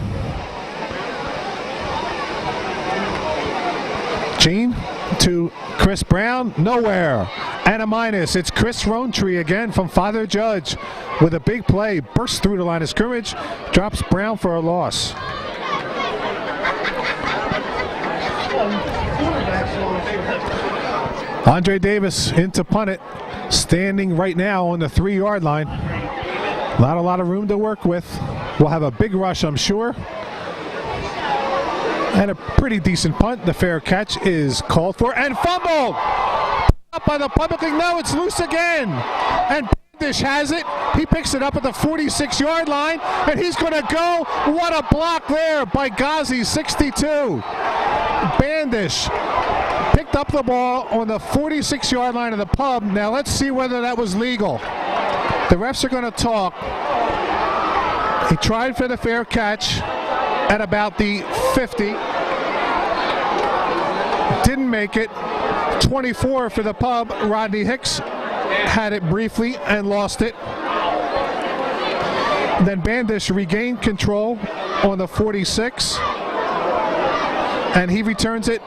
Gene to Chris Brown, nowhere. And a minus. It's Chris Rowntree again from Father Judge with a big play. Bursts through the line of scrimmage, drops Brown for a loss. Andre Davis into punt it, standing right now on the 3-yard line. Not a lot of room to work with. We'll have a big rush, I'm sure. And a pretty decent punt. The fair catch is called for and fumbled! Up by the Public League. No, it's loose again. And Bandish has it. He picks it up at the 46-yard line, and he's going to go. What a block there by Ghazi, 62. Bandish picked up the ball on the 46-yard line of the Pub. Now let's see whether that was legal. The refs are going to talk. He tried for the fair catch at about the 50. Didn't make it. 24 for the Pub. Rodney Hicks had it briefly and lost it. Then Bandish regained control on the 46, and he returns it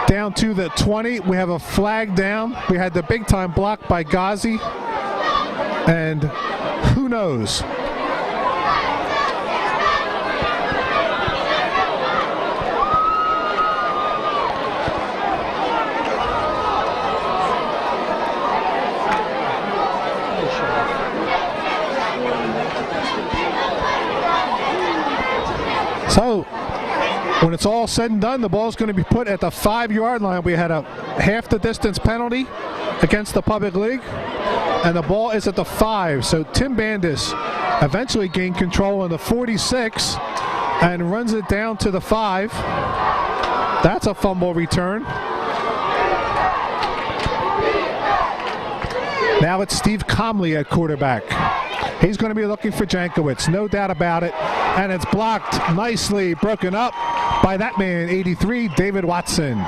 down to the 20. We have a flag down. We had the big time block by Ghazi, and who knows? So, when it's all said and done, the ball's going to be put at the 5-yard line. We had a half the distance penalty against the Public League, and the ball is at the 5. So Tim Bandish eventually gained control on the 46 and runs it down to the 5. That's a fumble return. Now it's Steve Comley at quarterback. He's going to be looking for Jankowicz, no doubt about it. And it's blocked, nicely broken up by that man, 83, David Watson.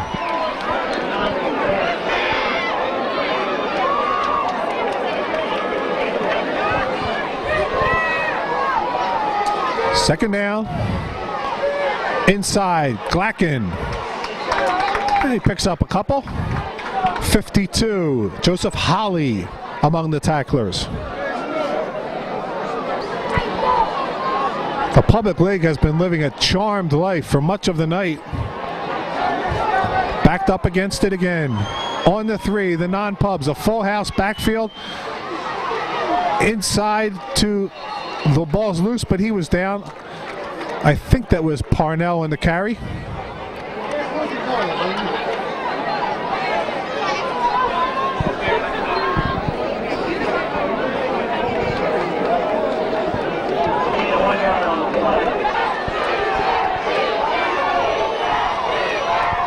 Second down. Inside, Glacken. And he picks up a couple. 52, Joseph Holly among the tacklers. The Public League has been living a charmed life for much of the night. Backed up against it again. On the 3, the non-pubs, a full house backfield. Inside to the ball's loose, but he was down. I think that was Parnell in the carry.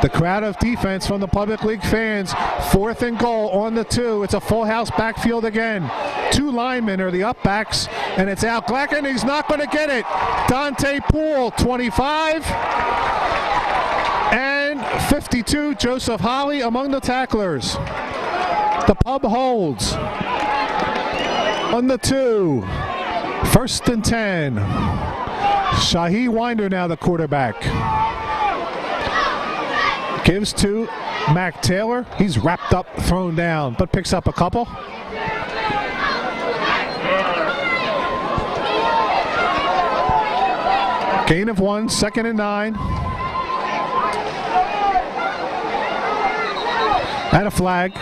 The crowd of defense from the Public League fans. 4th and goal on the 2. It's a full house backfield again. 2 linemen are the up backs, and it's Al Glacken. He's not going to get it. Dante Poole, 25. And 52, Joseph Holly among the tacklers. The pub holds. On the 2. 1st and 10. Shahi Winder now the quarterback. Gives to Mac Taylor. He's wrapped up, thrown down, but picks up a couple. Gain of 1, 2nd and 9. And a flag.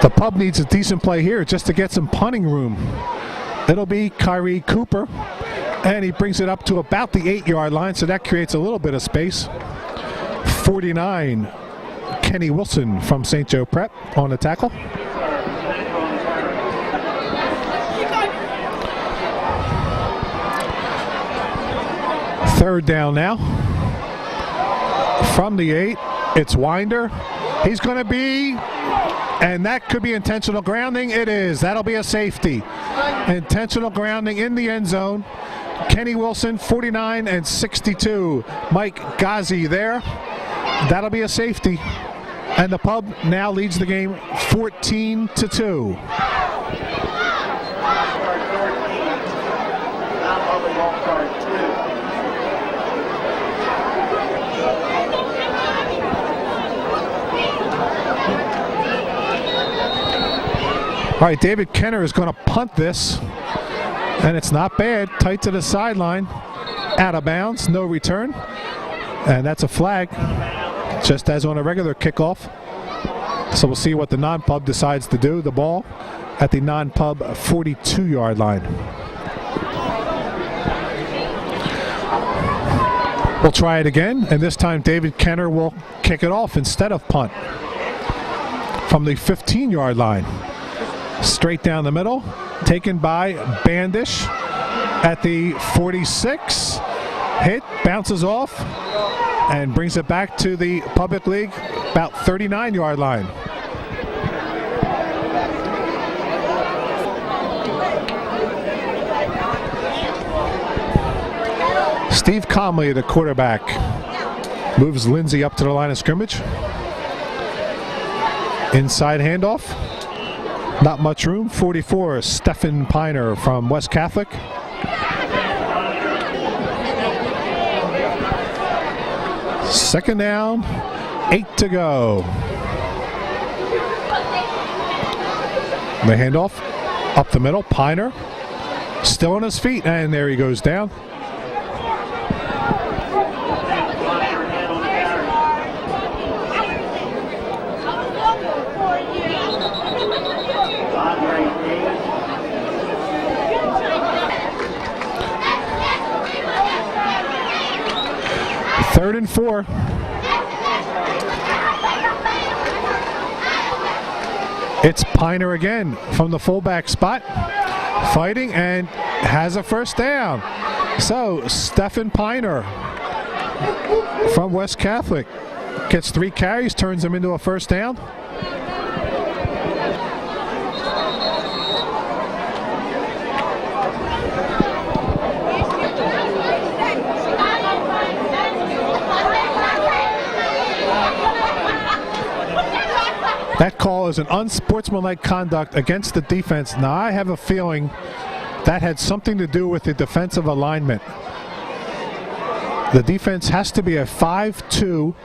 The pub needs a decent play here just to get some punting room. It'll be Kyrie Cooper, and he brings it up to about the 8-yard line, so that creates a little bit of space. 49, Kenny Wilson from St. Joe Prep on the tackle. Third down now. From the 8, it's Winder. He's going to be, and that could be intentional grounding. It is. That'll be a safety. Intentional grounding in the end zone. Kenny Wilson, 49 and 62. Mike Ghazi there. That'll be a safety. And the pub now leads the game 14-2. All right, David Kenner is going to punt this, and it's not bad. Tight to the sideline, out of bounds, no return, and that's a flag, just as on a regular kickoff. So we'll see what the non-pub decides to do. The ball at the non-pub 42-yard line. We'll try it again, and this time David Kenner will kick it off instead of punt from the 15-yard line. Straight down the middle, taken by Bandish at the 46. Hit, bounces off, and brings it back to the Public League, about 39-yard line. Steve Comley, the quarterback, moves Lindsay up to the line of scrimmage. Inside handoff. Not much room. 44, Stephen Piner from West Catholic. Second down, 8 to go. The handoff up the middle. Piner still on his feet, and there he goes down. Third and 4. It's Piner again from the fullback spot, fighting and has a first down. So Stephen Piner from West Catholic gets 3 carries, turns them into a first down. That call is an unsportsmanlike conduct against the defense. Now, I have a feeling that had something to do with the defensive alignment. The defense has to be a 5-2,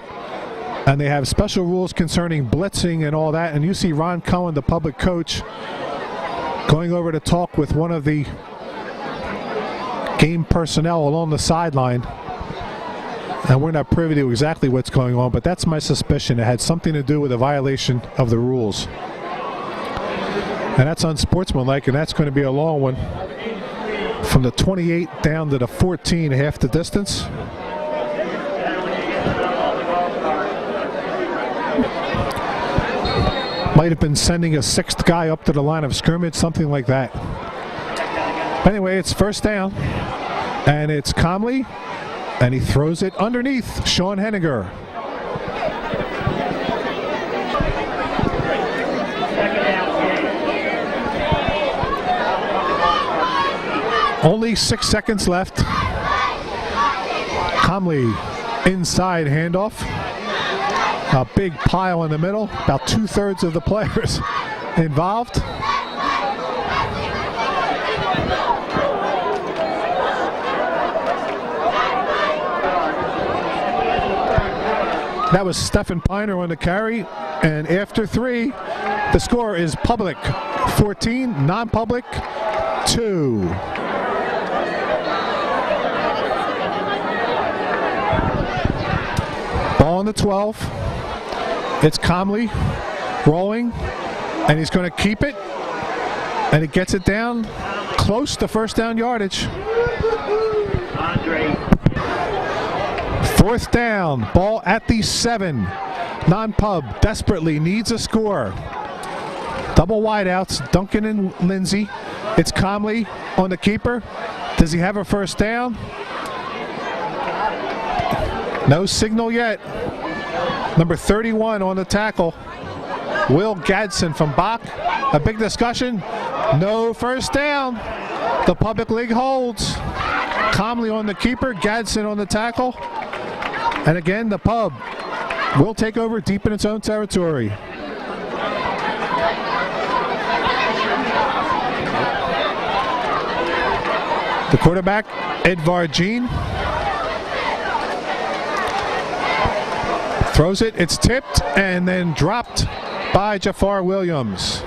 and they have special rules concerning blitzing and all that. And you see Ron Cohen, the public coach, going over to talk with one of the game personnel along the sideline. And we're not privy to exactly what's going on, but that's my suspicion. It had something to do with a violation of the rules. And that's unsportsmanlike, and that's going to be a long one. From the 28 down to the 14, half the distance. Might have been sending a 6th guy up to the line of scrimmage, something like that. Anyway, it's first down, and it's Comley. And he throws it underneath Sean Henniger. Only 6 seconds left. Comley inside handoff. A big pile in the middle. About 2/3 of the players involved. That was Stephen Piner on the carry, and after 3, the score is public 14, non-public 2. Ball on the 12. It's Comley rolling, and he's going to keep it, and he gets it down close to first down yardage. Andre. 4th down, ball at the 7. Non-pub desperately needs a score. Double wideouts, Duncan and Lindsay. It's Comley on the keeper. Does he have a first down? No signal yet. Number 31 on the tackle, Will Gadsden from Bach. A big discussion. No first down. The public league holds. Comley on the keeper, Gadsden on the tackle. And again, the pub will take over deep in its own territory. The quarterback, Edvard Jean. Throws it, it's tipped, and then dropped by Jafar Williams.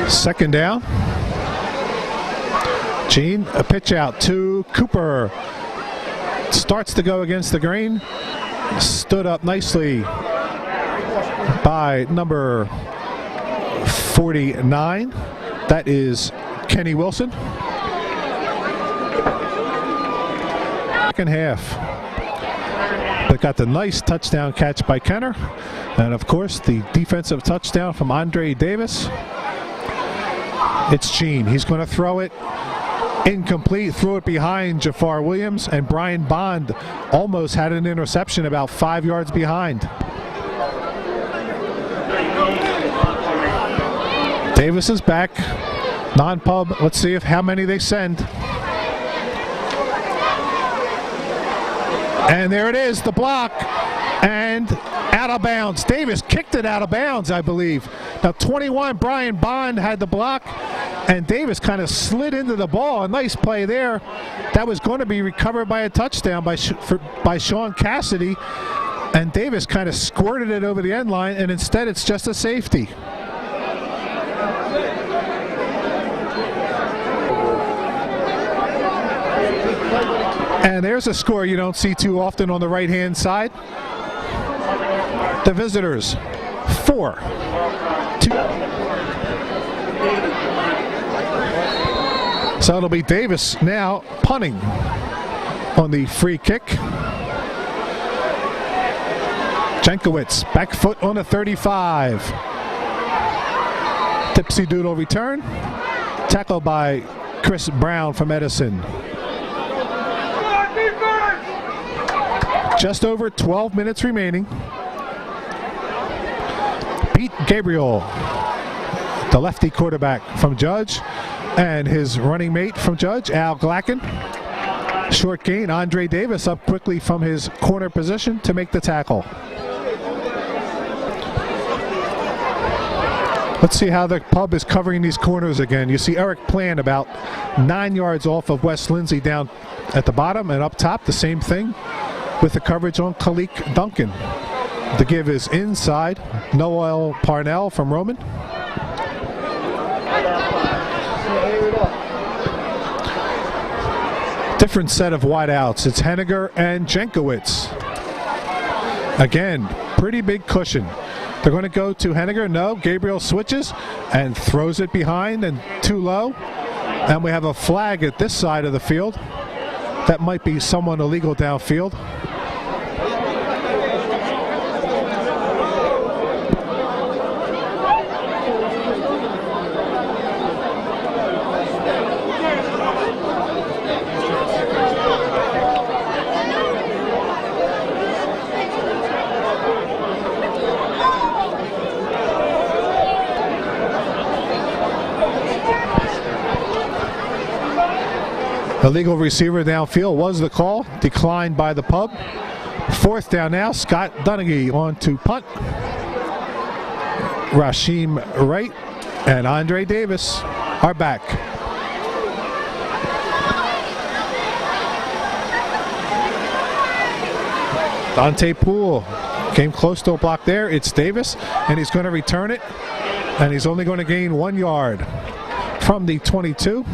Second down. Jean, a pitch out to Cooper. Starts to go against the grain. Stood up nicely by number 49. That is Kenny Wilson. Second half. They got the nice touchdown catch by Kenner. And of course, the defensive touchdown from Andre Davis. It's Jean. He's going to throw it incomplete, threw it behind Jafar Williams, and Brian Bond almost had an interception about 5 yards behind. Davis is back. Non-pub. Let's see how many they send. And there it is, the block. And out of bounds. Davis kicked it out of bounds, I believe. Now 21, Brian Bond had the block, and Davis kind of slid into the ball. A nice play there. That was going to be recovered by a touchdown by Sean Cassidy, and Davis kind of squirted it over the end line, and instead it's just a safety. And there's a score you don't see too often on the right-hand side. The visitors, 4-2. So it'll be Davis now punting on the free kick. Jankowicz, back foot on the 35. Tipsy doodle return. Tackled by Chris Brown from Edison. Just over 12 minutes remaining. Pete Gabriel, the lefty quarterback from Judge, and his running mate from Judge, Al Glacken. Short gain, Andre Davis up quickly from his corner position to make the tackle. Let's see how the pub is covering these corners again. You see Eric Plan about 9 yards off of West Lindsay down at the bottom, and up top the same thing with the coverage on Khalik Duncan. The give is inside. Noel Parnell from Roman. Different set of wideouts. It's Henniger and Jankowicz. Again, pretty big cushion. They're going to go to Henniger. No, Gabriel switches and throws it behind and too low. And we have a flag at this side of the field. That might be someone illegal downfield. Illegal receiver downfield was the call, declined by the pub. Fourth down now, Scott Dunnigy on to punt. Rasheem Wright and Andre Davis are back. Dante Poole came close to a block there. It's Davis, and he's going to return it, and he's only going to gain 1 yard from the 22.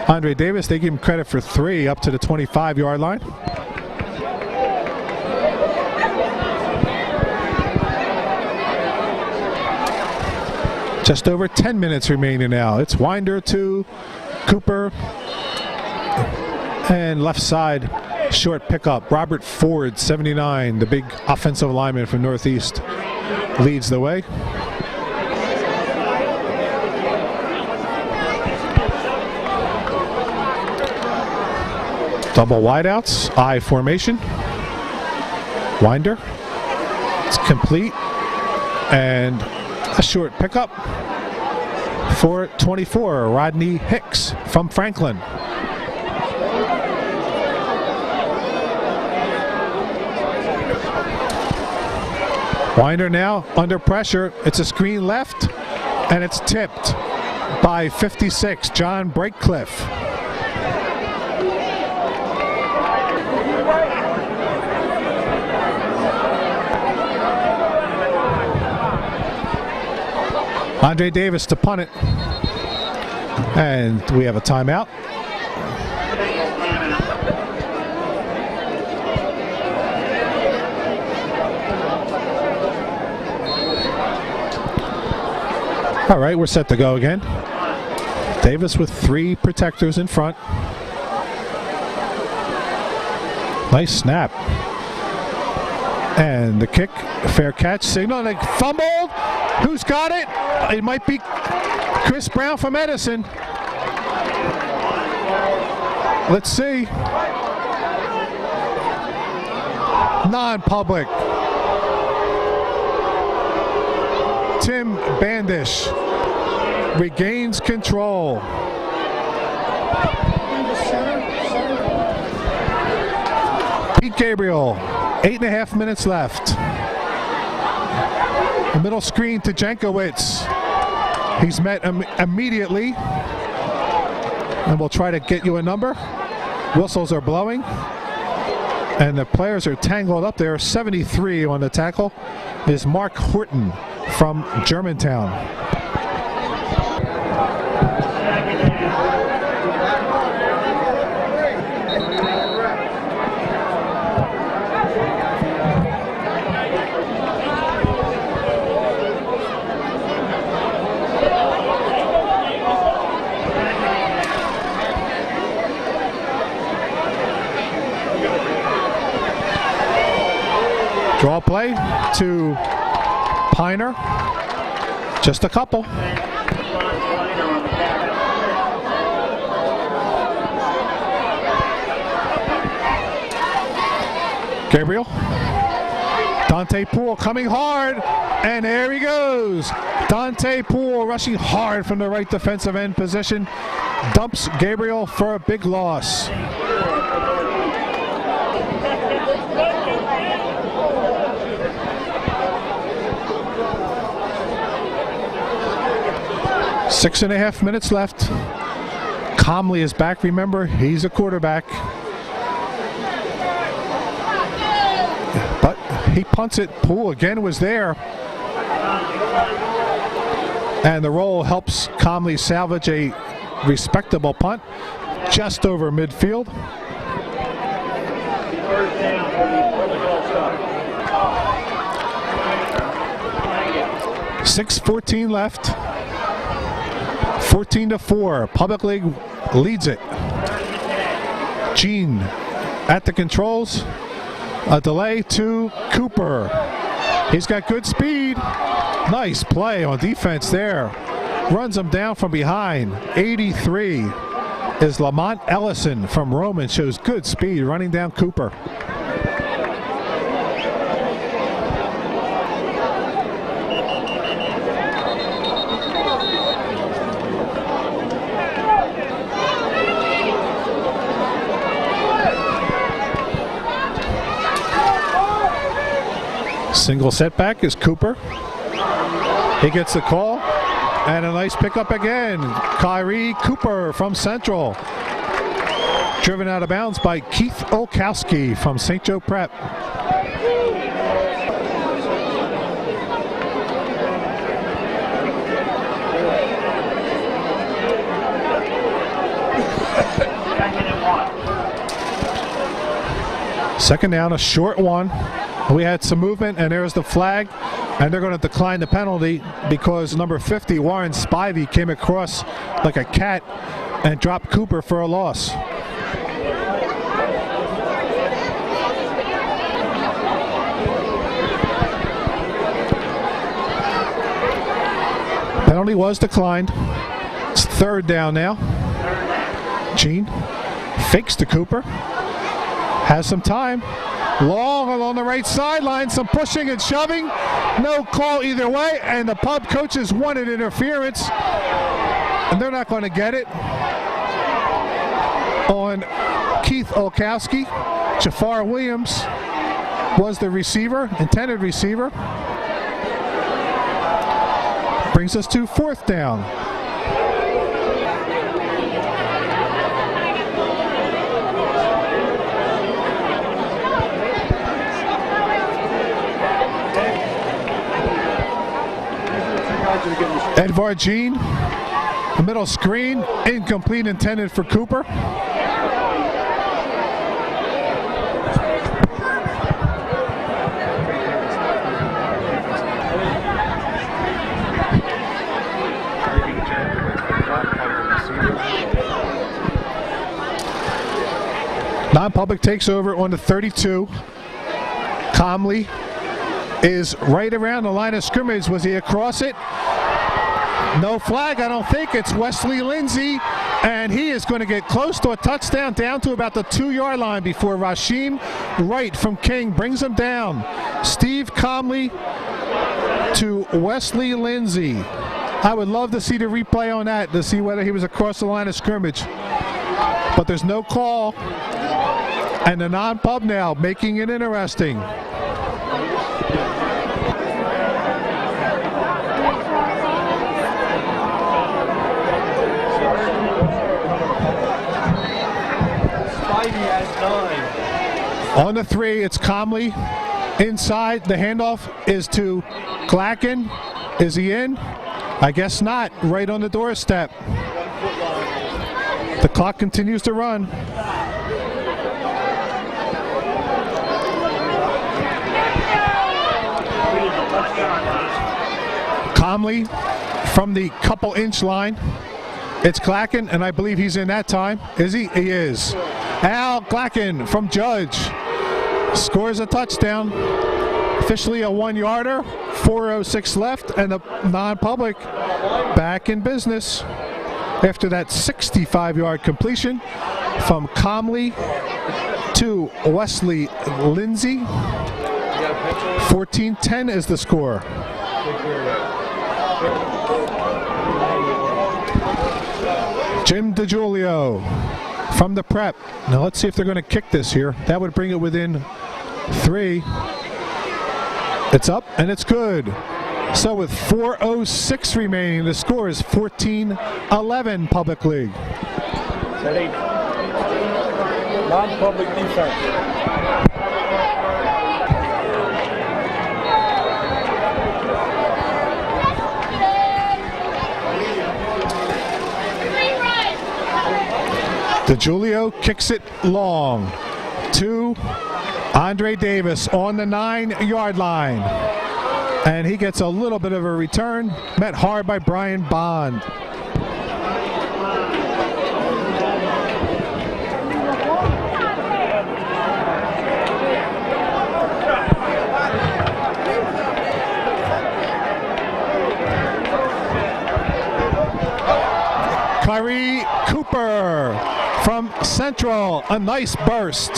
Andre Davis, they give him credit for 3 up to the 25-yard line. Just over 10 minutes remaining now. It's Winder to Cooper. And left side, short pickup. Robert Ford, 79, the big offensive lineman from Northeast, leads the way. Double wideouts, I formation. Winder. It's complete. And a short pickup for 24, Rodney Hicks from Franklin. Winder now under pressure. It's a screen left, and it's tipped by 56, John Breakcliffe. Andre Davis to punt it. And we have a timeout. All right, we're set to go again. Davis with 3 protectors in front. Nice snap. And the kick, fair catch, signal, and they fumbled. Who's got it? It might be Chris Brown from Edison. Let's see. Non-public. Tim Bandish regains control. Pete Gabriel, 8.5 minutes left. The middle screen to Jankowicz. He's met immediately. And we'll try to get you a number. Whistles are blowing. And the players are tangled up there. 73 on the tackle is Mark Horton from Germantown. Draw play to Piner. Just a couple. Gabriel. Dante Poole coming hard, and there he goes. Dante Poole rushing hard from the right defensive end position. Dumps Gabriel for a big loss. Six and a half minutes left. Comley is back, remember, he's a quarterback. But he punts it. Poole again was there. And the roll helps Comley salvage a respectable punt just over midfield. 6:14 left. 14-4. Public League leads it. Gene at the controls. A delay to Cooper. He's got good speed. Nice play on defense there. Runs him down from behind. 83 is Lamont Ellison from Roman. Shows good speed running down Cooper. Single setback is Cooper. He gets the call, and a nice pickup again. Kyrie Cooper from Central. Driven out of bounds by Keith Olkowski from St. Joe Prep. Second down, a short one. We had some movement, and there's the flag, and they're going to decline the penalty because number 50, Warren Spivey, came across like a cat and dropped Cooper for a loss. Penalty was declined. It's third down now. Gene fakes to Cooper. Has some time. Long along the right sideline, some pushing and shoving. No call either way, and the pub coaches wanted interference, and they're not going to get it. On Keith Olkowski, Jafar Williams was the receiver, intended receiver. Brings us to fourth down. Edvard Jean, the middle screen, incomplete, intended for Cooper. Non-public takes over on the 32. Comley is right around the line of scrimmage. Was he across it? No flag, I don't think. It's Wesley Lindsay, and he is going to get close to a touchdown, down to about the 2-yard line before Rasheem Wright from King brings him down. Steve Comley to Wesley Lindsay. I would love to see the replay on that to see whether he was across the line of scrimmage. But there's no call, and the non-pub now making it interesting. On the 3, it's Comley. Inside, the handoff is to Glacken. Is he in? I guess not. Right on the doorstep. The clock continues to run. Comley from the couple-inch line. It's Glacken, and I believe he's in that time. Is he? He is. Al Glacken from Judge scores a touchdown. Officially a 1-yarder, 4:06 left, and the non-public back in business after that 65-yard completion from Comley to Wesley Lindsay. 14-10 is the score. Jim DiGiulio from the prep. Now let's see if they're going to kick this here. That would bring it within 3. It's up and it's good. So with 4:06 remaining, the score is 14-11 Public League. Non-public defense. DiGiulio kicks it long to Andre Davis on the 9-yard line. And he gets a little bit of a return, met hard by Brian Bond. Kyrie Cooper from Central, a nice burst.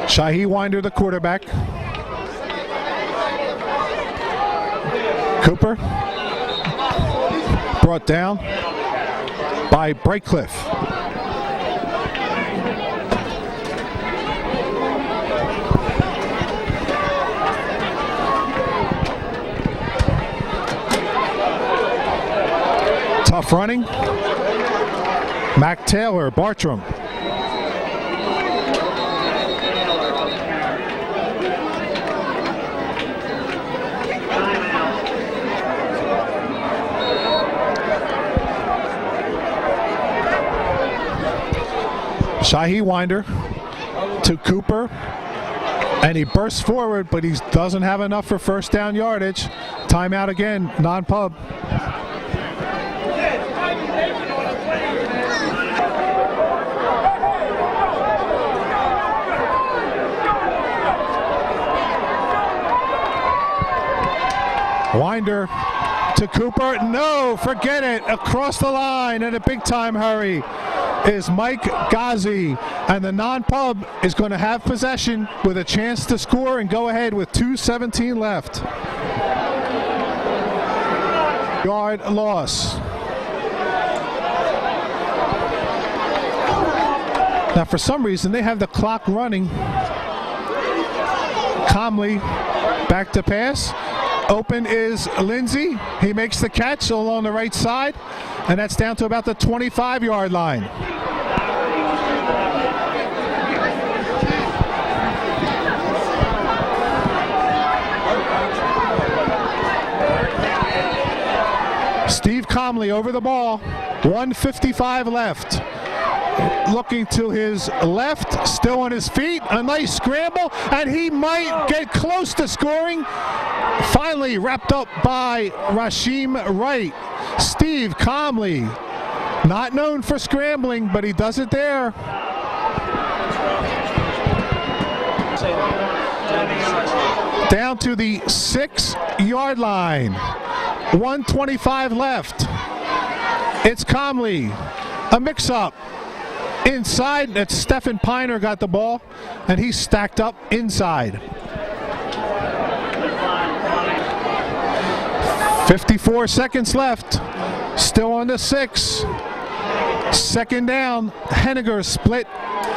Shahi Winder, the quarterback. Cooper brought down by Brightcliff. Tough running. Mac Taylor, Bartram. Shahi Winder to Cooper, and he bursts forward, but he doesn't have enough for first down yardage. Timeout again, non-pub. Winder to Cooper. No, forget it. Across the line in a big-time hurry is Mike Ghazi, and the non-pub is going to have possession with a chance to score and go ahead with 2:17 left. Yard loss. Now for some reason they have the clock running. Comley back to pass. Open is Lindsay. He makes the catch along the right side, and that's down to about the 25-yard line. Steve Comley over the ball. 1:55 left. Looking to his left, still on his feet. A nice scramble, and he might get close to scoring. Finally wrapped up by Rashim Wright. Steve Comley, not known for scrambling, but he does it there. Down to the 6-yard line. 1:25 left. It's Comley. A mix-up. Inside, that's Stephen Piner got the ball, and he's stacked up inside. 54 seconds left. Still on the 6. Second down. Henniger split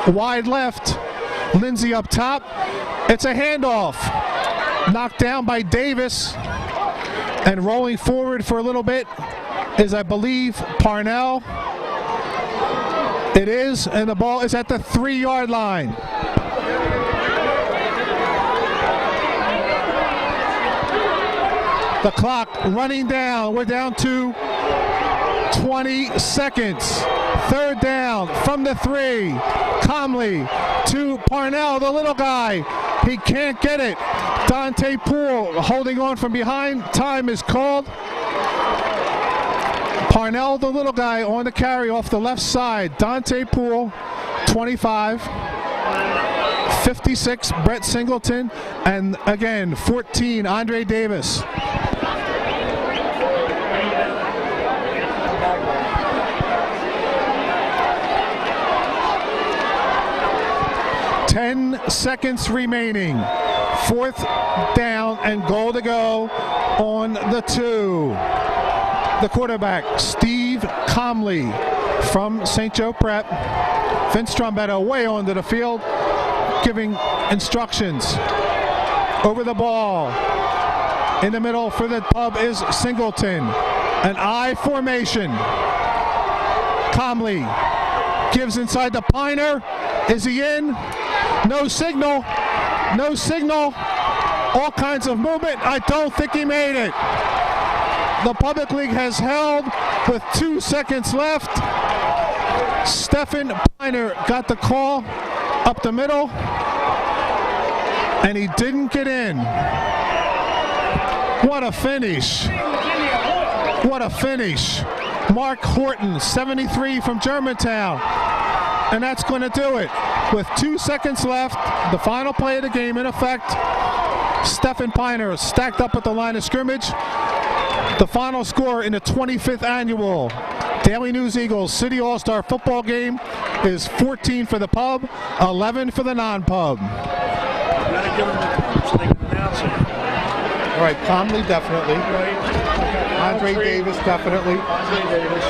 wide left. Lindsay up top. It's a handoff. Knocked down by Davis. And rolling forward for a little bit is, I believe, Parnell. It is, and the ball is at the 3-yard line. The clock running down. We're down to 20 seconds. Third down from the 3. Comley to Parnell, the little guy. He can't get it. Dante Poole holding on from behind. Time is called. Parnell, the little guy, on the carry off the left side. Dante Poole, 25. 56, Brett Singleton. And again, 14, Andre Davis. Ten seconds remaining. 4th down and goal to go on the 2. The quarterback, Steve Comley from St. Joe Prep. Vince Trombetta way onto the field, giving instructions. Over the ball. In the middle for the pub is Singleton. An I formation. Comley gives inside the Piner. Is he in? No signal. No signal. All kinds of movement. I don't think he made it. The Public League has held with 2 seconds left. Stephen Piner got the call up the middle, and he didn't get in. What a finish. What a finish. Mark Horton, 73 from Germantown. And that's going to do it. With 2 seconds left, the final play of the game in effect, Stephen Piner stacked up at the line of scrimmage. The final score in the 25th annual Daily News Eagles City All-Star football game is 14 for the pub, 11 for the non-pub. You gotta give them the so they can announce it. All right, Conley definitely. Right. Andre Davis definitely. Andre Davis.